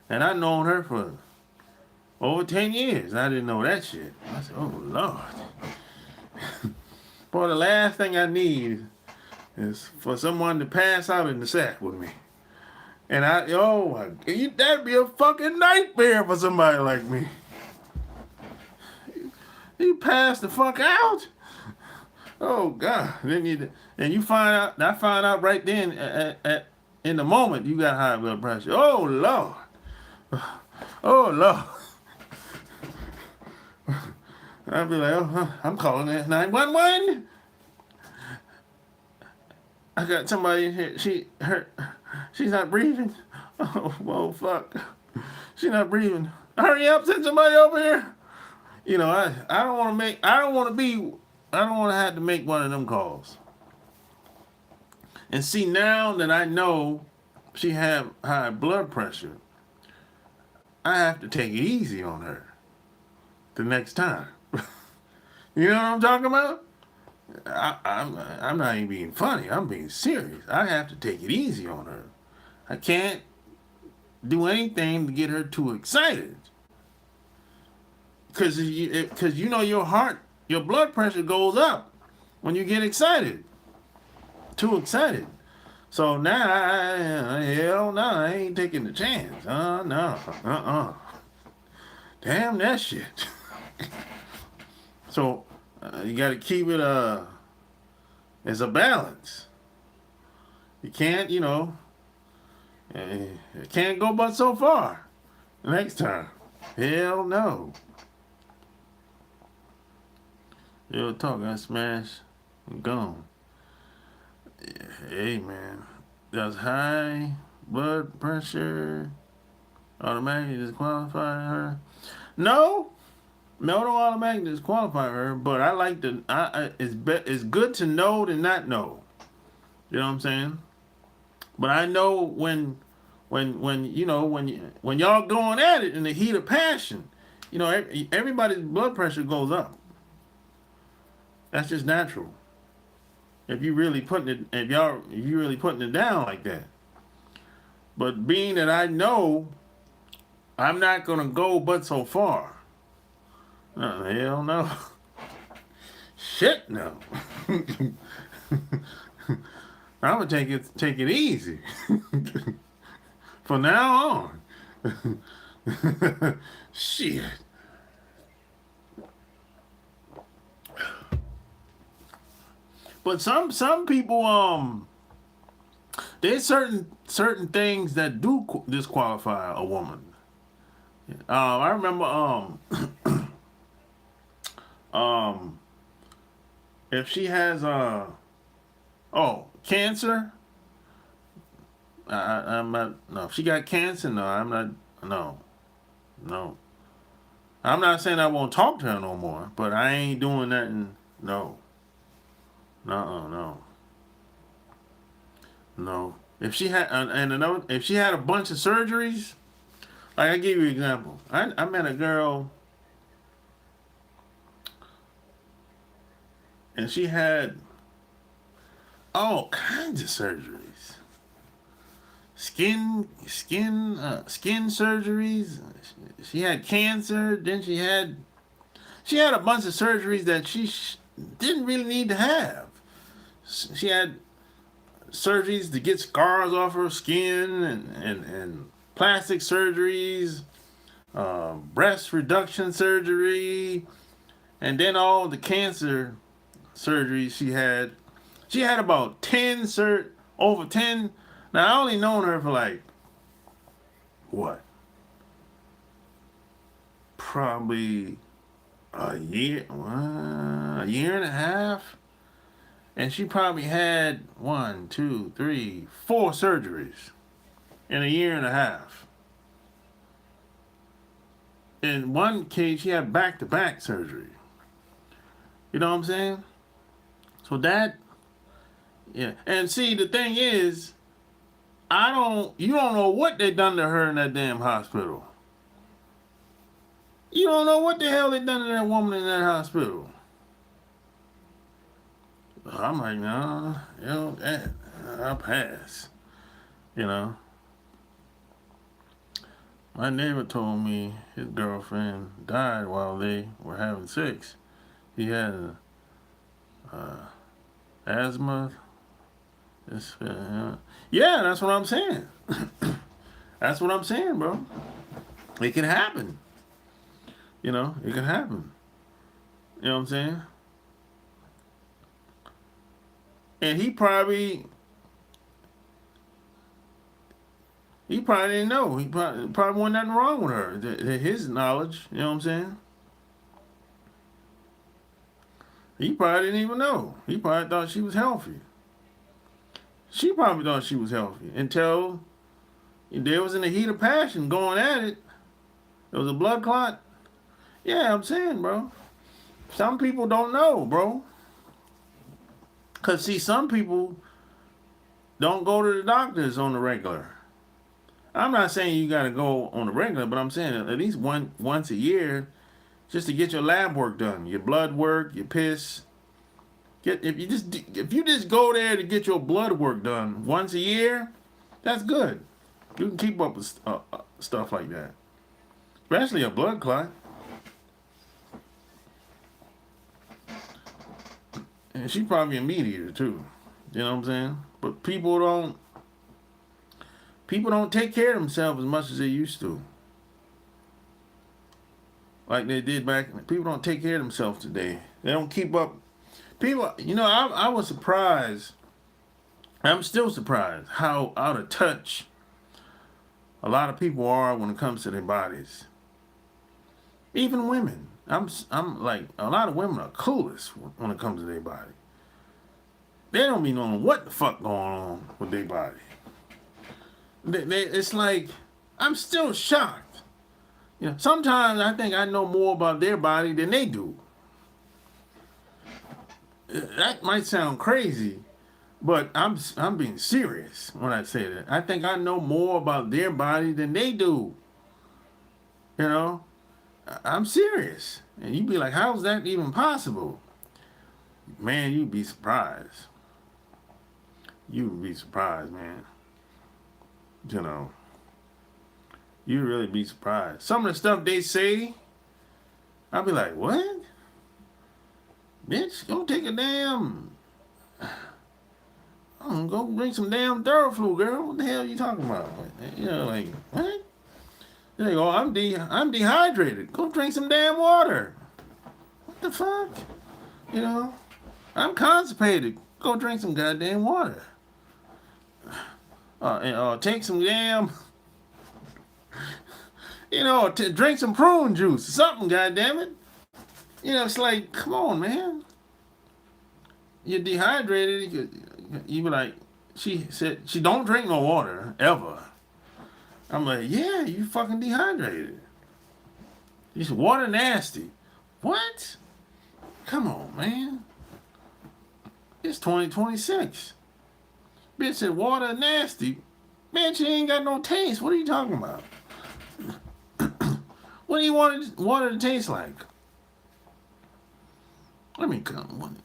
S1: and I've known her for over 10 years. I didn't know that shit. I said, oh Lord." Boy, the last thing I need is for someone to pass out in the sack with me. And that'd be a fucking nightmare for somebody like me. You pass the fuck out? Oh God! And you find out. I find out right then, in the moment, you got high blood pressure. Oh Lord! Oh Lord! I'd be like, oh, I'm calling that 911. I got somebody in here. She's not breathing. Oh, whoa, fuck. She's not breathing. Hurry up, send somebody over here. You know, I don't want to have to make one of them calls. And see, now that I know she have high blood pressure, I have to take it easy on her the next time. You know what I'm talking about? I'm not even being funny. I'm being serious. I have to take it easy on her. I can't do anything to get her too excited. Because your blood pressure goes up when you get excited. Too excited. So now, hell no, I ain't taking the chance. No. Damn that shit. So you got to keep it as a balance. You can't, it can't go but so far. Next time, hell no. Yo, talk, I smash, and gone. Hey man, does high blood pressure automatically disqualify her? No, don't automatically disqualify her. But I like to. It's good to know than not know. You know what I'm saying? But I know when y'all going at it in the heat of passion, everybody's blood pressure goes up. That's just natural. If you really putting it down like that. But being that I know I'm not gonna go but so far. Hell no. Shit no. I'm gonna take it easy. From now on. Shit. But some people There's certain things that do disqualify a woman. I remember um if she has cancer, I'm not. No, if she got cancer, no, I'm not. No, no. I'm not saying I won't talk to her no more, but I ain't doing nothing. No, no, no. If she had and another, if she had a bunch of surgeries, like I give you an example. I met a girl and she had all kinds of surgeries. Skin surgeries. She had cancer. Then she had a bunch of surgeries that she didn't really need to have. She had surgeries to get scars off her skin and plastic surgeries, breast reduction surgery, and then all the cancer surgeries she had. She had about 10 over 10. Now I only known her for like what? Probably a year and a half. And she probably had 1, 2, 3, 4 surgeries in a year and a half. In one case, she had back-to-back surgery. You know what I'm saying? So that, yeah. And see, the thing is, you don't know what they done to her in that damn hospital. You don't know what the hell they done to that woman in that hospital. I'm like, no, I'll pass. You know. My neighbor told me his girlfriend died while they were having sex. He had asthma. Yeah, that's what I'm saying. That's what I'm saying, bro. It can happen. You know, it can happen. You know what I'm saying? And he probably didn't know. He probably wasn't nothing wrong with her. His knowledge, you know what I'm saying? He probably didn't even know. He probably thought she was healthy. She probably thought she was healthy until they was in the heat of passion going at it. There was a blood clot. Yeah, I'm saying, bro. Some people don't know, bro. Because, see, some people don't go to the doctors on the regular. I'm not saying you got to go on the regular, but I'm saying at least once a year just to get your lab work done, your blood work, your piss. If you just go there to get your blood work done once a year, that's good. You can keep up with stuff like that, especially a blood clot. And she's probably a meat eater too. You know what I'm saying? But people don't take care of themselves as much as they used to. Like they did back. People don't take care of themselves today. They don't keep up. People, I was surprised. I'm still surprised how out of touch a lot of people are when it comes to their bodies. Even women. I'm like, a lot of women are clueless when it comes to their body. They don't be knowing what the fuck going on with their body. It's like, I'm still shocked. Sometimes I think I know more about their body than they do. That might sound crazy, but I'm being serious when I say that. I think I know more about their body than they do. I'm serious. And you'd be like, how's that even possible? Man, you'd be surprised. You would be surprised, man. You'd really be surprised. Some of the stuff they say, I'll be like, what? Bitch, go take a damn... go drink some damn Theraflu, girl. What the hell are you talking about? Like, what? They go, I'm dehydrated. Go drink some damn water. What the fuck? I'm constipated. Go drink some goddamn water. take some damn, drink some prune juice or something, goddammit. It's like, come on, man. You're dehydrated. You be like, she said, she don't drink no water, ever. I'm like, yeah, you fucking dehydrated. You said, water nasty. What? Come on, man. It's 2026. Bitch said water nasty. Man, she ain't got no taste. What are you talking about? What do you want water to taste like? Let me come.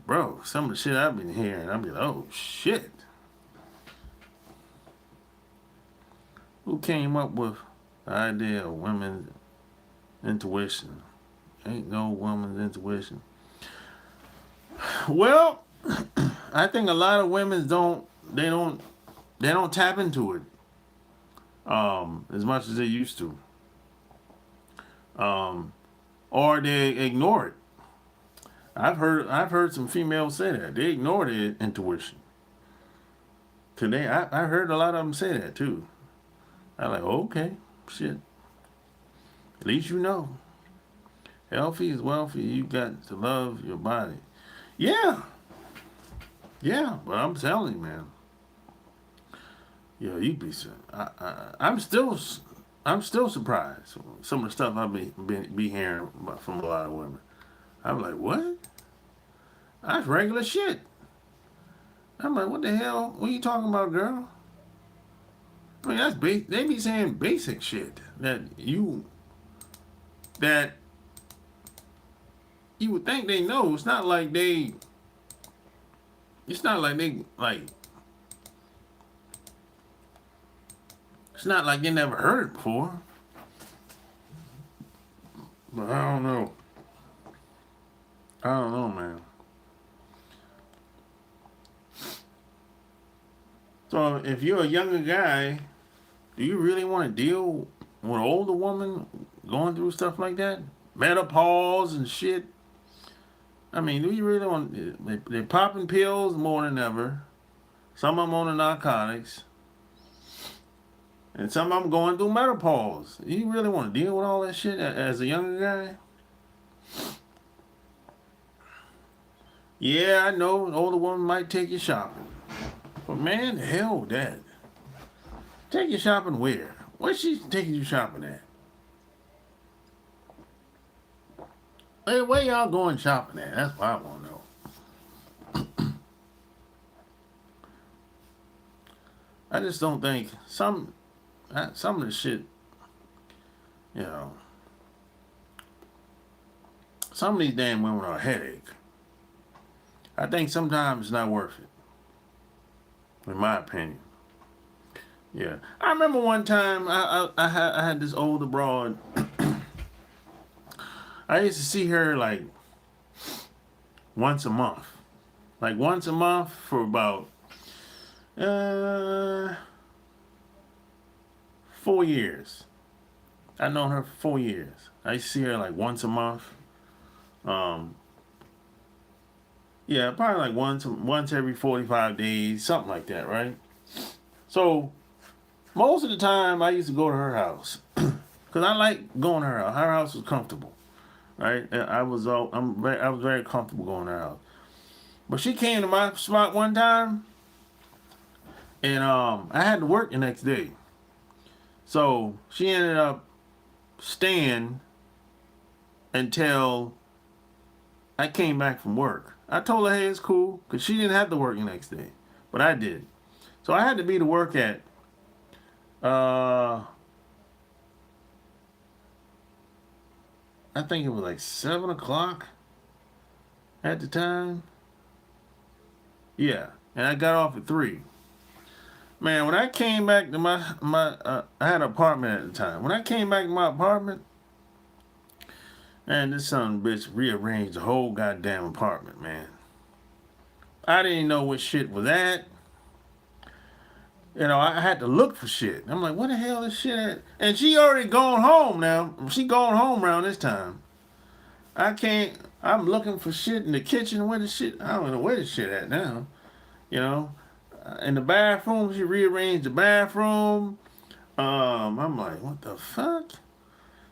S1: Bro, some of the shit I've been hearing, I'm like, oh shit. Who came up with the idea of women's intuition? Ain't no woman's intuition. Well, I think a lot of women don't tap into it as much as they used to. Or they ignore it. I've heard some females say that. They ignore their intuition. Today I heard a lot of them say that too. I'm like, okay, shit. At least you know. Healthy is wealthy. You got to love your body. Yeah. Yeah, but I'm telling you, man. Yeah, you'd be. I'm still surprised. Some of the stuff I've be hearing from a lot of women. I'm like, what? That's regular shit. I'm like, what the hell? What are you talking about, girl? I mean, they be saying basic shit that you would think they know. It's not like they It's not like they never heard it before. But I don't know. I don't know, man. So if you're a younger guy, do you really want to deal with an older woman going through stuff like that? Menopause and shit. I mean, do you really want... They're popping pills more than ever. Some of them on the narcotics. And some of them going through menopause. You really want to deal with all that shit as a younger guy? Yeah, I know an older woman might take you shopping. But man, the hell with that. Take you shopping where? Where's she taking you shopping at? Hey, where y'all going shopping at? That's what I want to know. I just don't think some of the shit, some of these damn women are a headache. I think sometimes it's not worth it, in my opinion. Yeah, I remember one time I had this older broad. I used to see her like once a month. Like once a month for about 4 years. I've known her for 4 years. I used to see her like once a month. Yeah, probably like once every 45 days, something like that, right? So most of the time I used to go to her house. Cause I like going to her house. Her house was comfortable. Right? I was very comfortable going to her house. But she came to my spot one time, and I had to work the next day. So she ended up staying until I came back from work. I told her, hey, it's cool, because she didn't have to work the next day. But I did. So I had to be to work at I think it was like 7 o'clock at the time. Yeah, and I got off at 3. Man, when I came back to I had an apartment at the time. When I came back to my apartment, man, this son of a bitch rearranged the whole goddamn apartment, man. I didn't know what shit was at. I had to look for shit. I'm like, what the hell is shit at? And she already gone home now. She gone home around this time. I can't. I'm looking for shit in the kitchen. Where the shit? I don't know where the shit at now. You know, in the bathroom, she rearranged the bathroom. I'm like, what the fuck?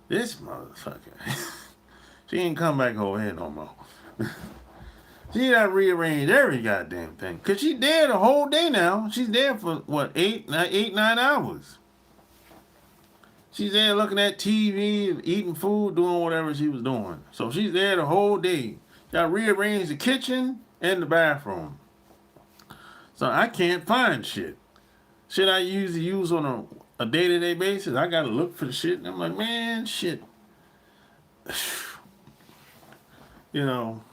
S1: This motherfucker. She ain't come back over here no more. She done rearranged every goddamn thing. Cause she there the whole day now. She's there for what, 9 hours. She's there looking at TV, eating food, doing whatever she was doing. So she's there the whole day. Got rearranged the kitchen and the bathroom. So I can't find shit. Shit I usually use on a day-to-day basis. I gotta look for the shit. And I'm like, man, shit. You know,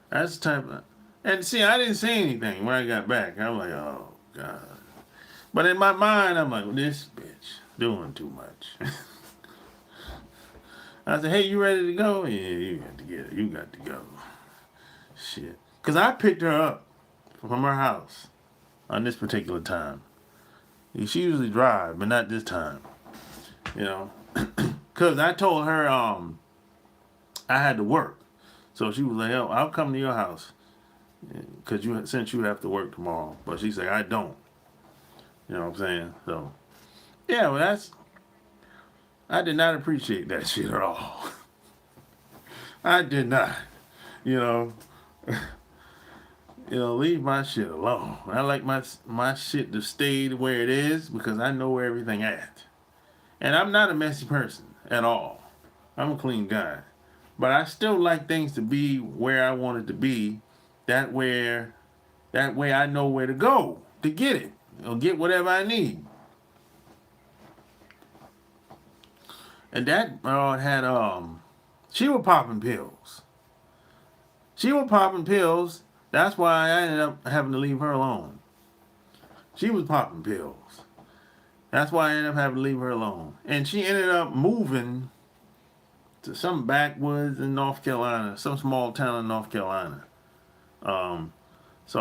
S1: that's the type of... And see, I didn't say anything when I got back. I'm like, oh, God. But in my mind, I'm like, well, this bitch doing too much. I said, hey, you ready to go? Yeah, you got to get it. You got to go. Shit. Because I picked her up from her house on this particular time. She usually drive, but not this time. You know? Because I told her I had to work. So she was like, oh, I'll come to your house. Because since you have to work tomorrow. But she said, I don't. You know what I'm saying? So, yeah, well, I did not appreciate that shit at all. I did not. You know, leave my shit alone. I like my shit to stay where it is because I know where everything at. And I'm not a messy person at all. I'm a clean guy. But I still like things to be where I want it to be. That way I know where to go to get it. Or get whatever I need. And that had she was popping pills. That's why I ended up having to leave her alone. She was popping pills. That's why I ended up having to leave her alone. And she ended up moving to some backwoods in North Carolina, some small town in North Carolina. So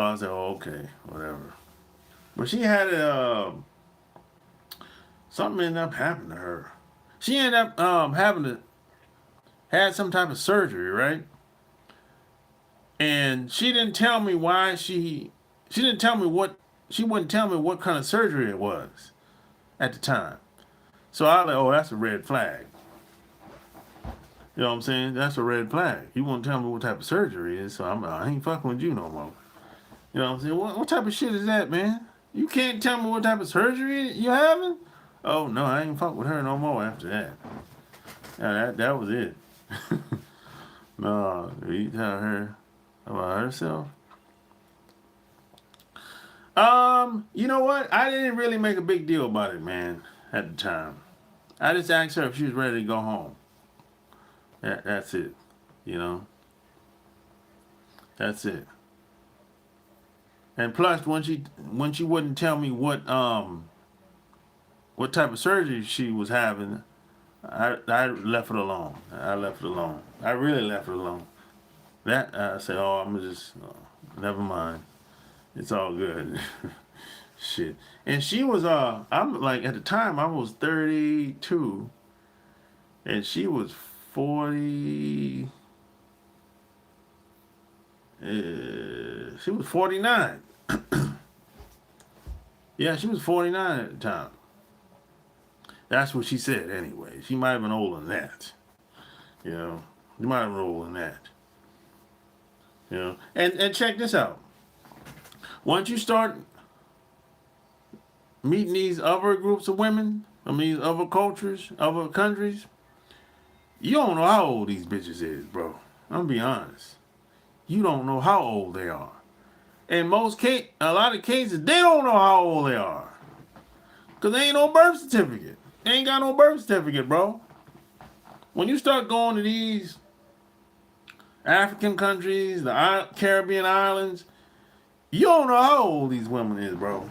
S1: I said, oh, okay, whatever. But she had something ended up happening to her. She ended up had some type of surgery, right? And she didn't tell me why she wouldn't tell me what kind of surgery it was at the time. So I was like, oh, that's a red flag. You know what I'm saying? That's a red flag. You won't tell me what type of surgery it is, so I ain't fucking with you no more. You know what I'm saying? What type of shit is that, man? You can't tell me what type of surgery you having? Oh, no, I ain't fuck with her no more after that. Yeah, that was it. No, you tell her about herself? You know what? I didn't really make a big deal about it, man, at the time. I just asked her if she was ready to go home. That's it. You know? That's it. And plus, when she wouldn't tell me what type of surgery she was having, I left it alone. I really left it alone. That I said, oh, I'm just never mind. It's all good. Shit. And she was I'm like at the time I was 32, and she was 40. She was 49. Yeah, she was 49 at the time. That's what she said anyway. She might have been older than that. You know, she might have been older than that. You know, and check this out. Once you start meeting these other groups of women, these other cultures, other countries, you don't know how old these bitches is, bro. I'm gonna be honest. You don't know how old they are. In a lot of cases, they don't know how old they are. Because they ain't no birth certificate. They ain't got no birth certificate, bro. When you start going to these African countries, the Caribbean islands, you don't know how old these women is, bro.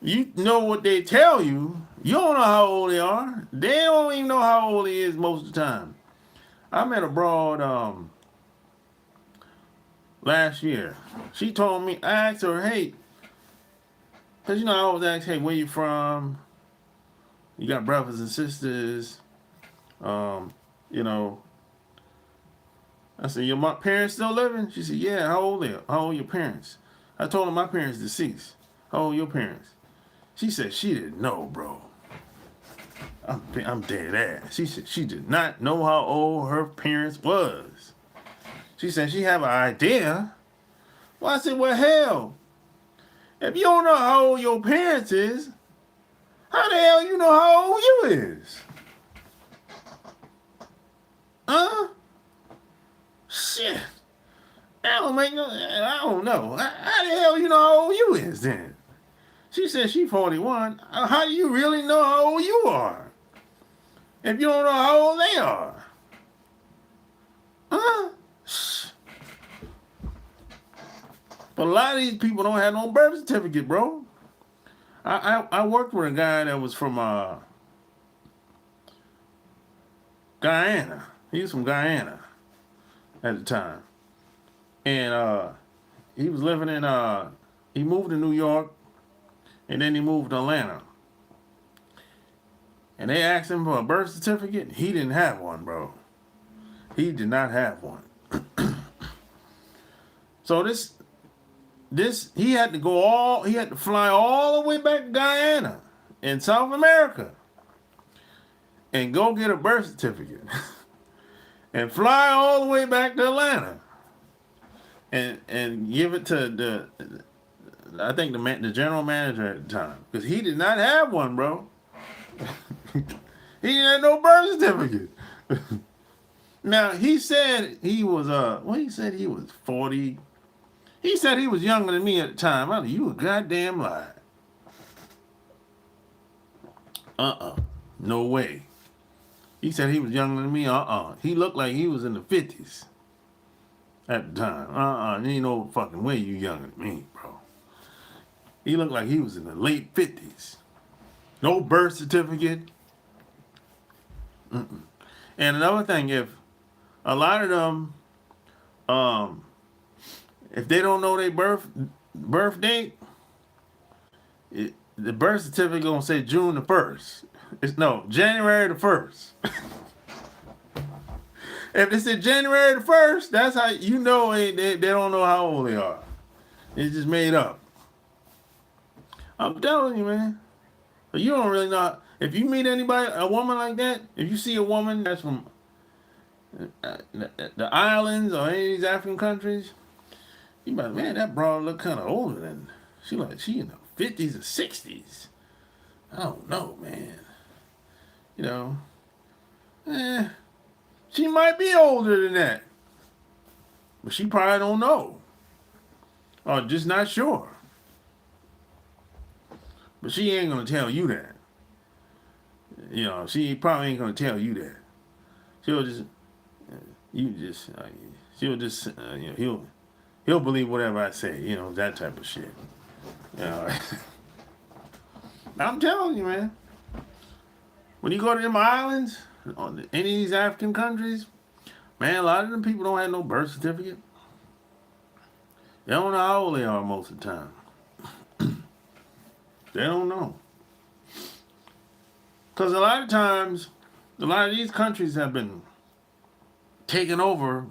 S1: You know what they tell you. You don't know how old they are. They don't even know how old he is most of the time. I met a broad last year. She told me, I asked her, hey, because you know I always ask, hey, where you from? You got brothers and sisters. You know, I said, your parents still living? She said, yeah. How old are How old your parents? I told her my parents deceased. How old your parents? She said she didn't know, bro. I'm dead ass. She said she did not know how old her parents was. She said she have an idea. Well, I said, well, hell, if you don't know how old your parents is, how the hell you know how old you is? Huh? Shit. I don't know. How the hell you know how old you is then? She said she 41. How do you really know how old you are? If you don't know how old they are. Huh? But a lot of these people don't have no birth certificate, bro. I worked with a guy that was from Guyana. He was from Guyana at the time. And he was living in he moved to New York and then he moved to Atlanta. And they asked him for a birth certificate. He didn't have one, bro. He did not have one. So he had to fly all the way back to Guyana in South America and go get a birth certificate and fly all the way back to Atlanta and give it to I think the general manager at the time, because he did not have one, bro. He didn't have no birth certificate. Now he said he was he said he was 40. He said he was younger than me at the time. I said, you a goddamn lie. No way. He said he was younger than me. He looked like he was in the 50s at the time. There ain't no fucking way you younger than me, bro. He looked like he was in the late 50s. No birth certificate. And another thing, if a lot of them, if they don't know their birth date, the birth certificate gonna say June the 1st. January the 1st. If they say January the 1st, that's how you know they don't know how old they are. It's just made up. I'm telling you, man. But you don't really know. If you meet a woman like that, if you see a woman that's from the islands or any of these African countries, you might, man, that broad look kind of older than she in the 50s or 60s. I don't know, man. You know, she might be older than that, but she probably don't know, or just not sure. But she ain't gonna tell you that. You know, she probably ain't gonna tell you that. She'll just, he'll believe whatever I say. You know, that type of shit. You know, I'm telling you, man. When you go to them islands, or any of these African countries, man, a lot of them people don't have no birth certificate. They don't know how old they are most of the time. They don't know. Because a lot of times, a lot of these countries have been taken over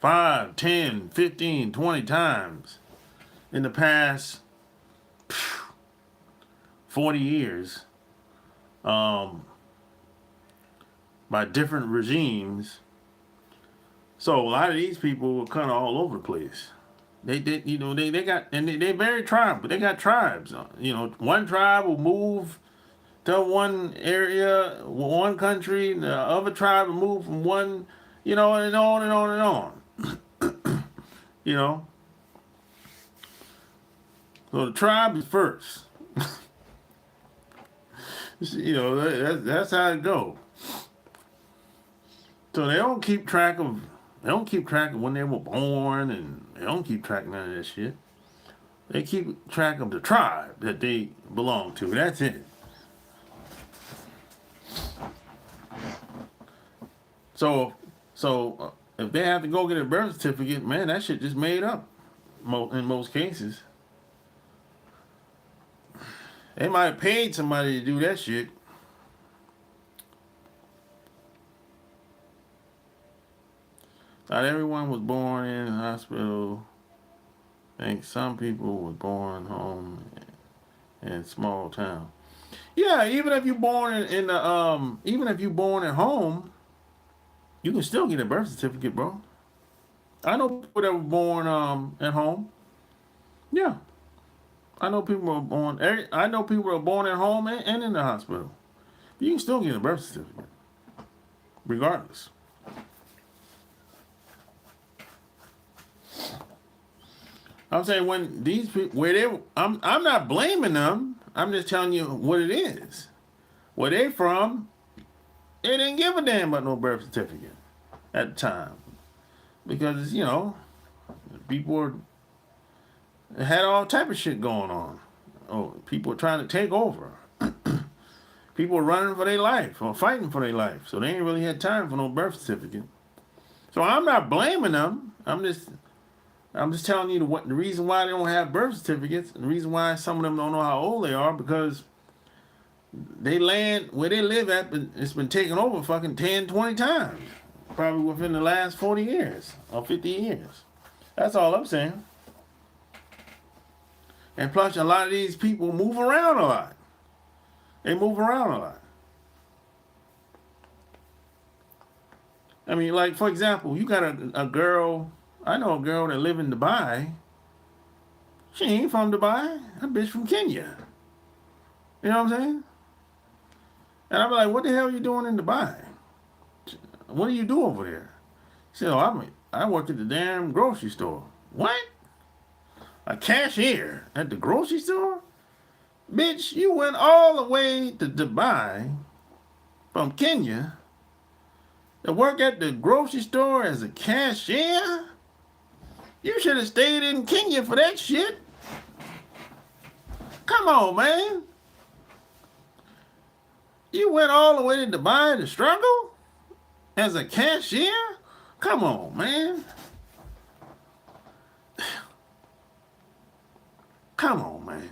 S1: 5, 10, 15, 20 times in the past 40 years by different regimes. So a lot of these people were kind of all over the place. They they're very tribal. They got tribes. You know, one tribe will move to one area, one country, and the other tribe will move from one, you know, and on and on and on. You know, so the tribe is first. You know, that's how it goes. So they don't keep track of when they were born, and they don't keep track of none of that shit. They keep track of the tribe that they belong to. That's it. So if they have to go get a birth certificate, man, that shit just made up in most cases. They might have paid somebody to do that shit. Not everyone was born in a hospital. I think some people were born home in small town. Yeah, even if you're born in the even if you're born at home, you can still get a birth certificate, bro. I know people that were born at home. Yeah, I know people were born. I know people were born at home and in the hospital. You can still get a birth certificate, regardless. I'm saying when these people, where they, I'm not blaming them. I'm just telling you what it is. Where they from, they didn't give a damn about no birth certificate at the time because people were, had all type of shit going on. Oh, people were trying to take over. People were running for their life or fighting for their life, so they ain't really had time for no birth certificate. So I'm not blaming them. I'm just telling you the reason why they don't have birth certificates, and the reason why some of them don't know how old they are, because they land where they live at, it's been taken over fucking 10, 20 times. Probably within the last 40 years or 50 years. That's all I'm saying. And plus, a lot of these people move around a lot. They move around a lot. I mean, like, for example, you got a girl, I know a girl that live in Dubai. She ain't from Dubai. That bitch from Kenya. You know what I'm saying? And I'm like, what the hell are you doing in Dubai? What do you do over there? She said, oh, I work at the damn grocery store. What? A cashier at the grocery store? Bitch, you went all the way to Dubai from Kenya to work at the grocery store as a cashier? You should have stayed in Kenya for that shit. Come on, man. You went all the way to Dubai to struggle as a cashier? Come on, man. Come on, man.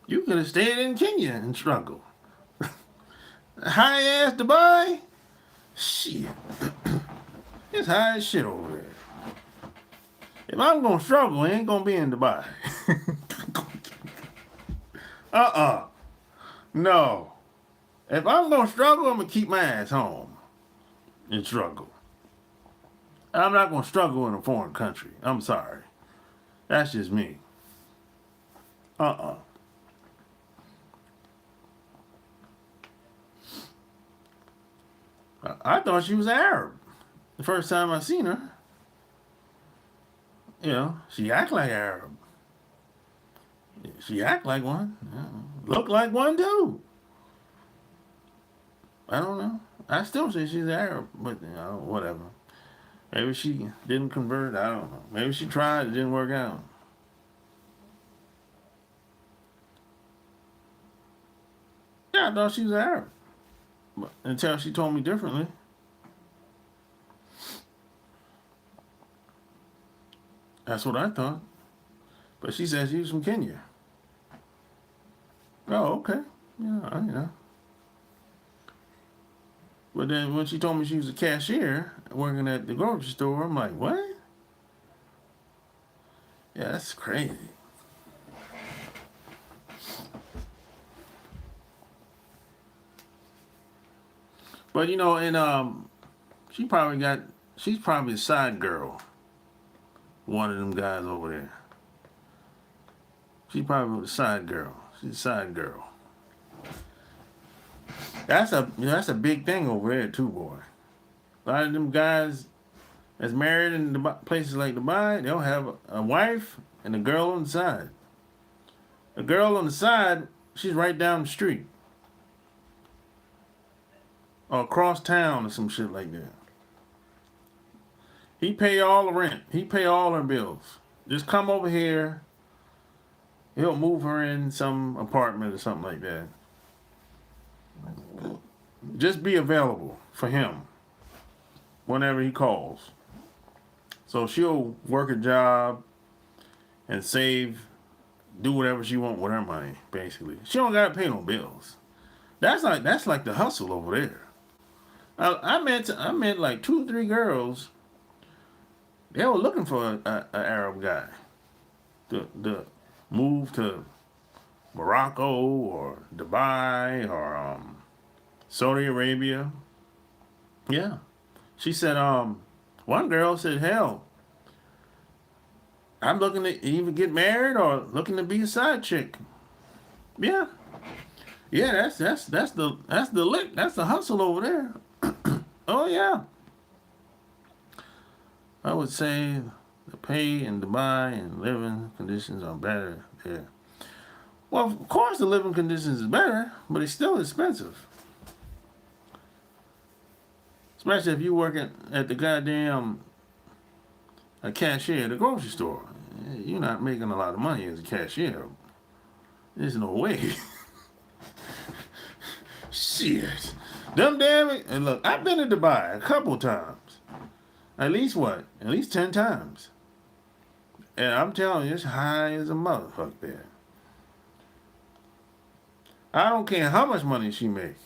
S1: You could have stayed in Kenya and struggled. High ass Dubai? Shit. It's high as shit over there. If I'm gonna struggle, I ain't gonna be in Dubai. No. If I'm gonna struggle, I'm gonna keep my ass home and struggle. I'm not gonna struggle in a foreign country. I'm sorry. That's just me. I thought she was Arab the first time I seen her. You know, she act like Arab. She act like one. Look like one too. I don't know. I still say she's Arab, but whatever. Maybe she didn't convert. I don't know. Maybe she tried. It didn't work out. Yeah, I thought she was Arab. But until she told me differently. That's what I thought. But she said she was from Kenya. Oh, okay. Yeah. But then when she told me she was a cashier working at the grocery store, I'm like, what? Yeah, that's crazy. But and she's probably a side girl. One of them guys over there. She's probably a side girl. She's a side girl. That's a big thing over there too, boy. A lot of them guys that's married in places like Dubai, they'll have a wife and a girl on the side. The girl on the side, she's right down the street. Or across town or some shit like that. He pay all the rent. He pay all her bills. Just come over here. He'll move her in some apartment or something like that. Just be available for him whenever he calls. So she'll work a job and save, do whatever she want with her money, basically. She don't gotta pay no bills. That's like the hustle over there. I met like 2 or 3 girls. They were looking for a Arab guy to move to Morocco or Dubai or Saudi Arabia. Yeah. She said, one girl said, hell, I'm looking to either get married or looking to be a side chick. Yeah. Yeah, that's the hustle over there. Oh yeah. I would say the pay in Dubai and living conditions are better there. Well, of course the living conditions is better, but it's still expensive. Especially if you working at the goddamn a cashier at the grocery store. You're not making a lot of money as a cashier. There's no way. Shit. Them damn it. And look, I've been to Dubai a couple times. At least what? At least 10 times. And I'm telling you, it's high as a motherfucker there. I don't care how much money she make.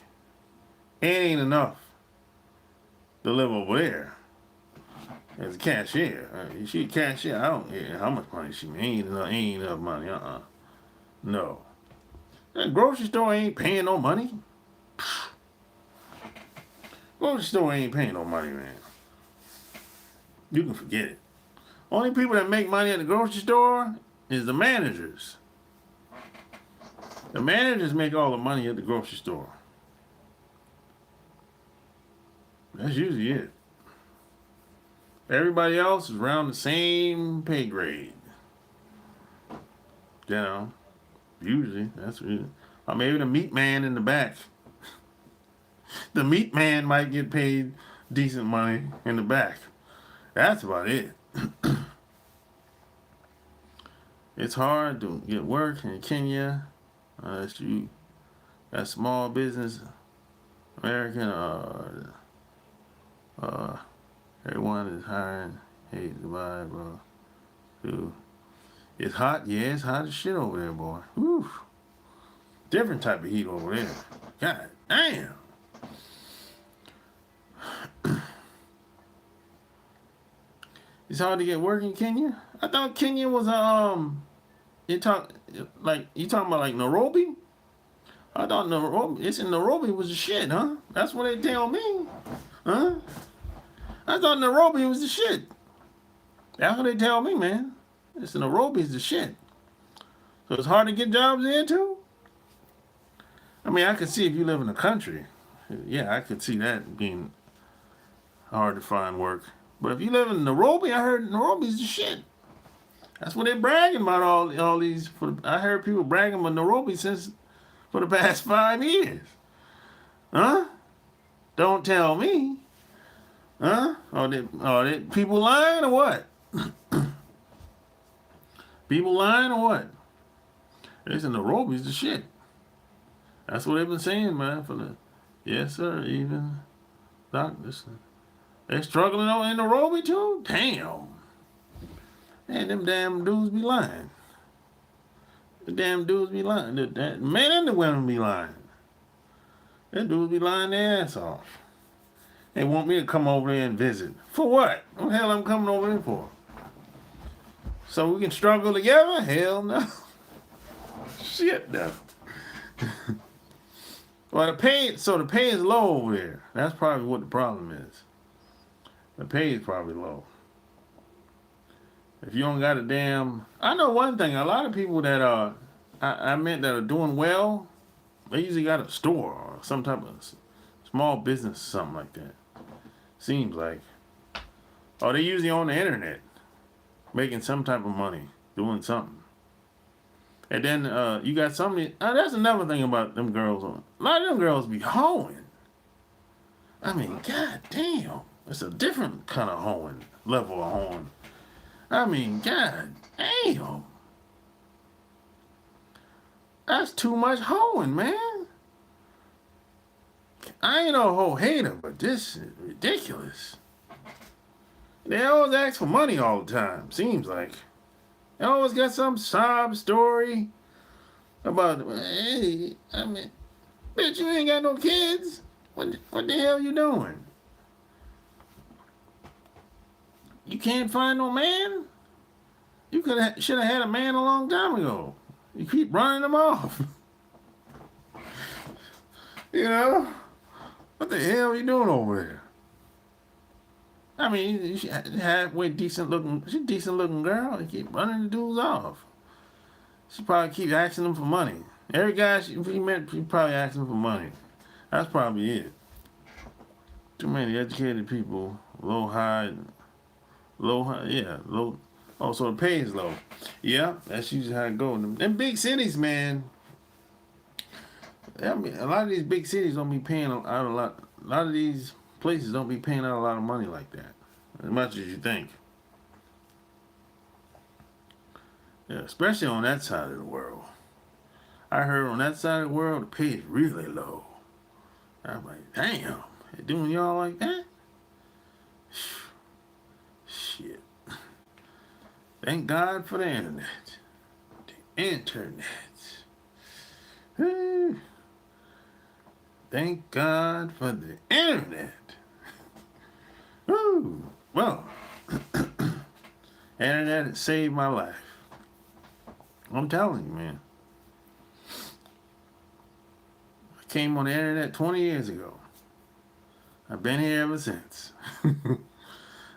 S1: It ain't enough to live over there. As a cashier. She a cashier. I don't care how much money she make. Ain't enough money. No. That grocery store ain't paying no money. Grocery store ain't paying no money, man. You can forget it. Only people that make money at the grocery store is the managers. The managers make all the money at the grocery store. That's usually it. Everybody else is around the same pay grade. You know, usually that's really, or maybe the meat man in the back. The meat man might get paid decent money in the back. That's about it. It's hard to get work in Kenya unless you got small business, American, everyone is hiring. Hey, goodbye, bro. Dude. It's hot. Yeah, it's hot as shit over there, boy. Whew. Different type of heat over there. God damn. It's hard to get work in Kenya. I thought Kenya was you talking about like Nairobi? I thought Nairobi. It's in Nairobi was the shit, huh? That's what they tell me, huh? I thought Nairobi was the shit. That's what they tell me, man. It's Nairobi's the shit. So it's hard to get jobs there too. I mean, I could see if you live in the country. Yeah, I could see that being hard to find work. But if you live in Nairobi, I heard Nairobi's the shit. That's what they're bragging about all these. I heard people bragging about Nairobi for the past 5 years. Huh? Don't tell me. Huh? Are they people lying or what? People lying or what? They said Nairobi's the shit. That's what they've been saying, man. Yes, sir. Even doctors. They struggling in Nairobi too? Damn. Man, them damn dudes be lying. The damn dudes be lying. The men and the women be lying. Them dudes be lying their ass off. They want me to come over there and visit. For what? What the hell I'm coming over there for? So we can struggle together? Hell no. Shit no. Well, the pay is low over there. That's probably what the problem is. The pay is probably low. If you don't got a damn... I know one thing. A lot of people that I met that are doing well, they usually got a store or some type of small business or something like that. Seems like. Or they usually on the internet, making some type of money, doing something. And then you got somebody... that's another thing about them girls. A lot of them girls be hoeing. I mean, god damn. It's a different kind of hoeing, level of hoeing. I mean, god damn. That's too much hoeing, man. I ain't no hoe hater, but this is ridiculous. They always ask for money all the time, seems like. They always got some sob story about, hey, I mean, bitch, you ain't got no kids. What the hell you doing? You can't find no man? You should have had a man a long time ago. You keep running them off. You know? What the hell are you doing over there? I mean, she halfway decent looking. She's a decent looking girl. You keep running the dudes off. She probably keeps asking them for money. Every guy she met, she probably asking for money. That's probably it. Too many educated people, low, high, yeah, low. Oh, so the pay is low. Yeah, that's usually how it goes. Them big cities, man. I mean, a lot of these big cities don't be paying out a lot. A lot of these places don't be paying out a lot of money like that, as much as you think. Yeah, especially on that side of the world. I heard on that side of the world, the pay is really low. I'm like, damn, they doing y'all like that? Shit. Thank God for the internet. The internet. Thank God for the internet. Woo. Well, internet has saved my life. I'm telling you, man. I came on the internet 20 years ago. I've been here ever since.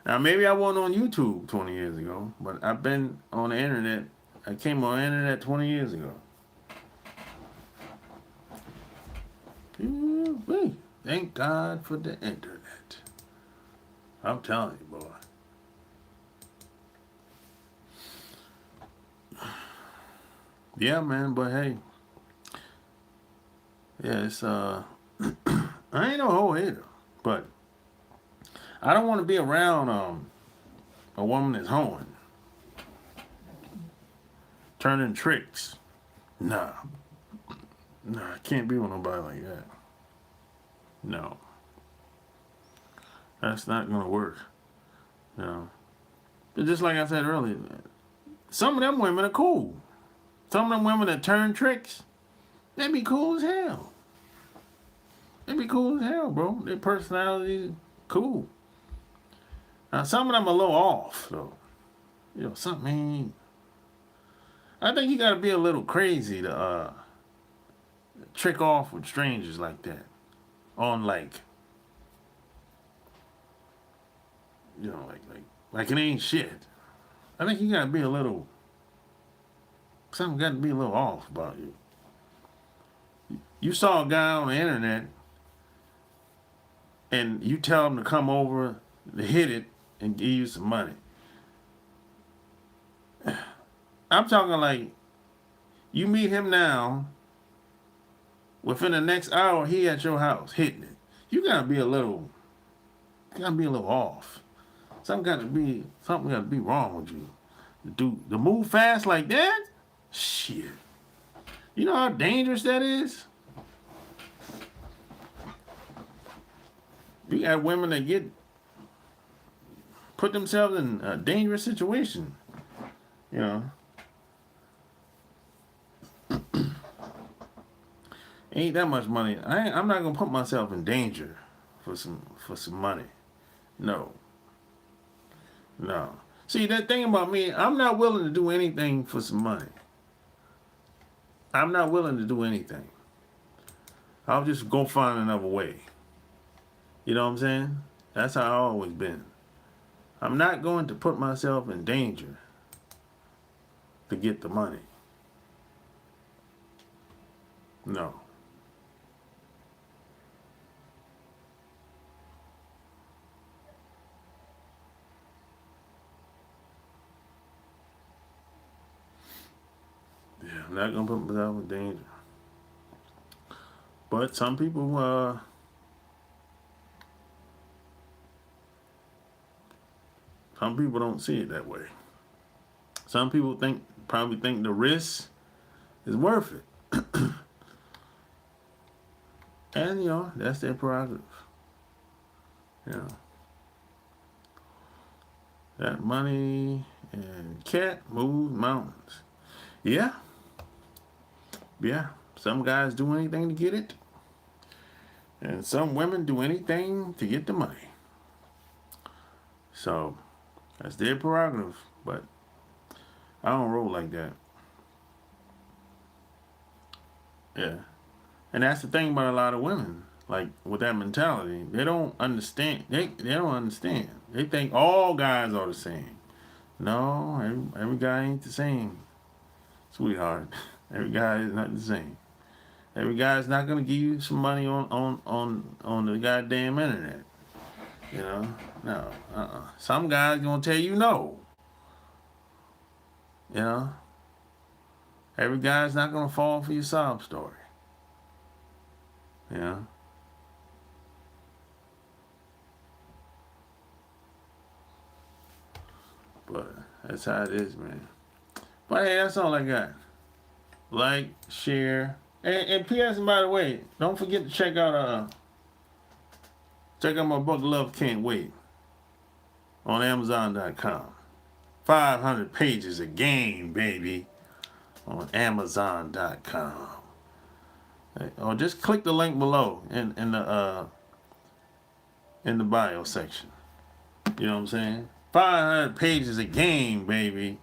S1: Now, maybe I wasn't on YouTube 20 years ago, but I've been on the internet. I came on the internet 20 years ago. Ooh-wee. Thank God for the internet. I'm telling you, boy. Yeah, man, but hey. Yeah, it's I ain't no hoe hater, but I don't want to be around a woman that's hoeing, turning tricks. Nah, I can't be with nobody like that. No, that's not gonna work. No, but just like I said earlier, some of them women are cool. Some of them women that turn tricks, they be cool as hell. They be cool as hell, bro. Their personality cool. Now some of them are a little off, though. You know, something ain't. I think you gotta be a little crazy to trick off with strangers like that. On like, you know, like it ain't shit. I think you gotta be a little. Something got to be a little off about you. You saw a guy on the internet, and you tell him to come over to hit it and give you some money. I'm talking like, you meet him now, within the next hour, he at your house hitting it. You gotta be a little off. Something gotta be wrong with you. To move fast like that? Shit. You know how dangerous that is? You got women that put themselves in a dangerous situation. You know. Ain't that much money. I'm not gonna put myself in danger for some money. No. See, that thing about me, I'm not willing to do anything for some money. I'm not willing to do anything. I'll just go find another way. You know what I'm saying? That's how I've always been. I'm not going to put myself in danger to get the money. No. Yeah, I'm not going to put myself in danger. But some people, don't see it that way. Some people probably think the risk is worth it. And, you know, that's their prerogative. You know. That money and cat moves mountains. Yeah. Yeah. Some guys do anything to get it. And some women do anything to get the money. So that's their prerogative, but I don't roll like that. Yeah. And that's the thing about a lot of women, like with that mentality. They don't understand. They don't understand. They think all guys are the same. No, every guy ain't the same, sweetheart. Every guy is not the same. Every guy is not gonna give you some money on the goddamn internet. You know, no. Some guys gonna tell you no. You know, every guy's not gonna fall for your sob story. You know. But that's how it is, man. But hey, that's all I got. Like, share, and P.S. And by the way, don't forget to check out my book Love Can't Wait on Amazon.com. 500 pages a game, baby, on Amazon.com. Or just click the link below in the bio section. You know what I'm saying? 500 pages a game, baby.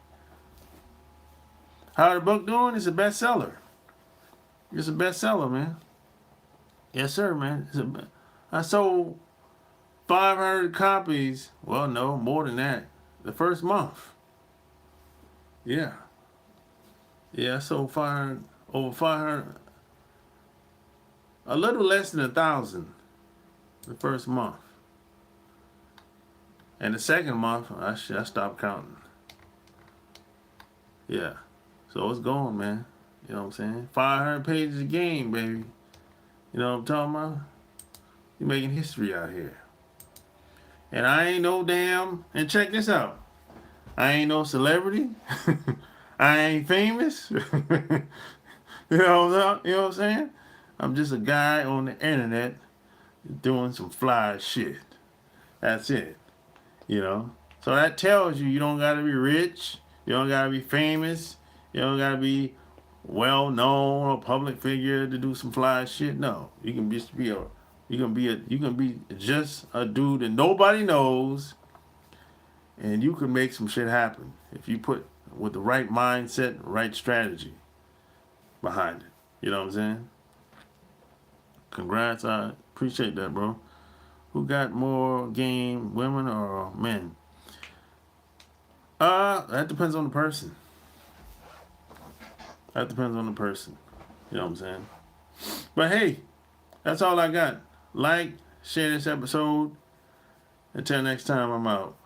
S1: How the book doing? It's a bestseller. It's a bestseller, man. Yes, sir, man. I sold 500 copies. Well, no, more than that. The first month. Yeah. Yeah, I sold over 500. A little less than 1,000 the first month. And the second month, I stopped counting. Yeah. So it's going, man. You know what I'm saying? 500 pages a game, baby. You know what I'm talking about? You're making history out here. And I ain't no damn... And check this out. I ain't no celebrity. I ain't famous. You know what I'm saying? I'm just a guy on the internet doing some fly shit. That's it. You know? So that tells you don't got to be rich. You don't got to be famous. You don't got to be well-known or public figure to do some fly shit. No. You can just be just a dude that nobody knows, and you can make some shit happen if you put with the right mindset, right strategy behind it. You know what I'm saying? Congrats, I appreciate that, bro. Who got more game, women or men? That depends on the person. That depends on the person. You know what I'm saying? But hey, that's all I got. Like, share this episode. Until next time, I'm out.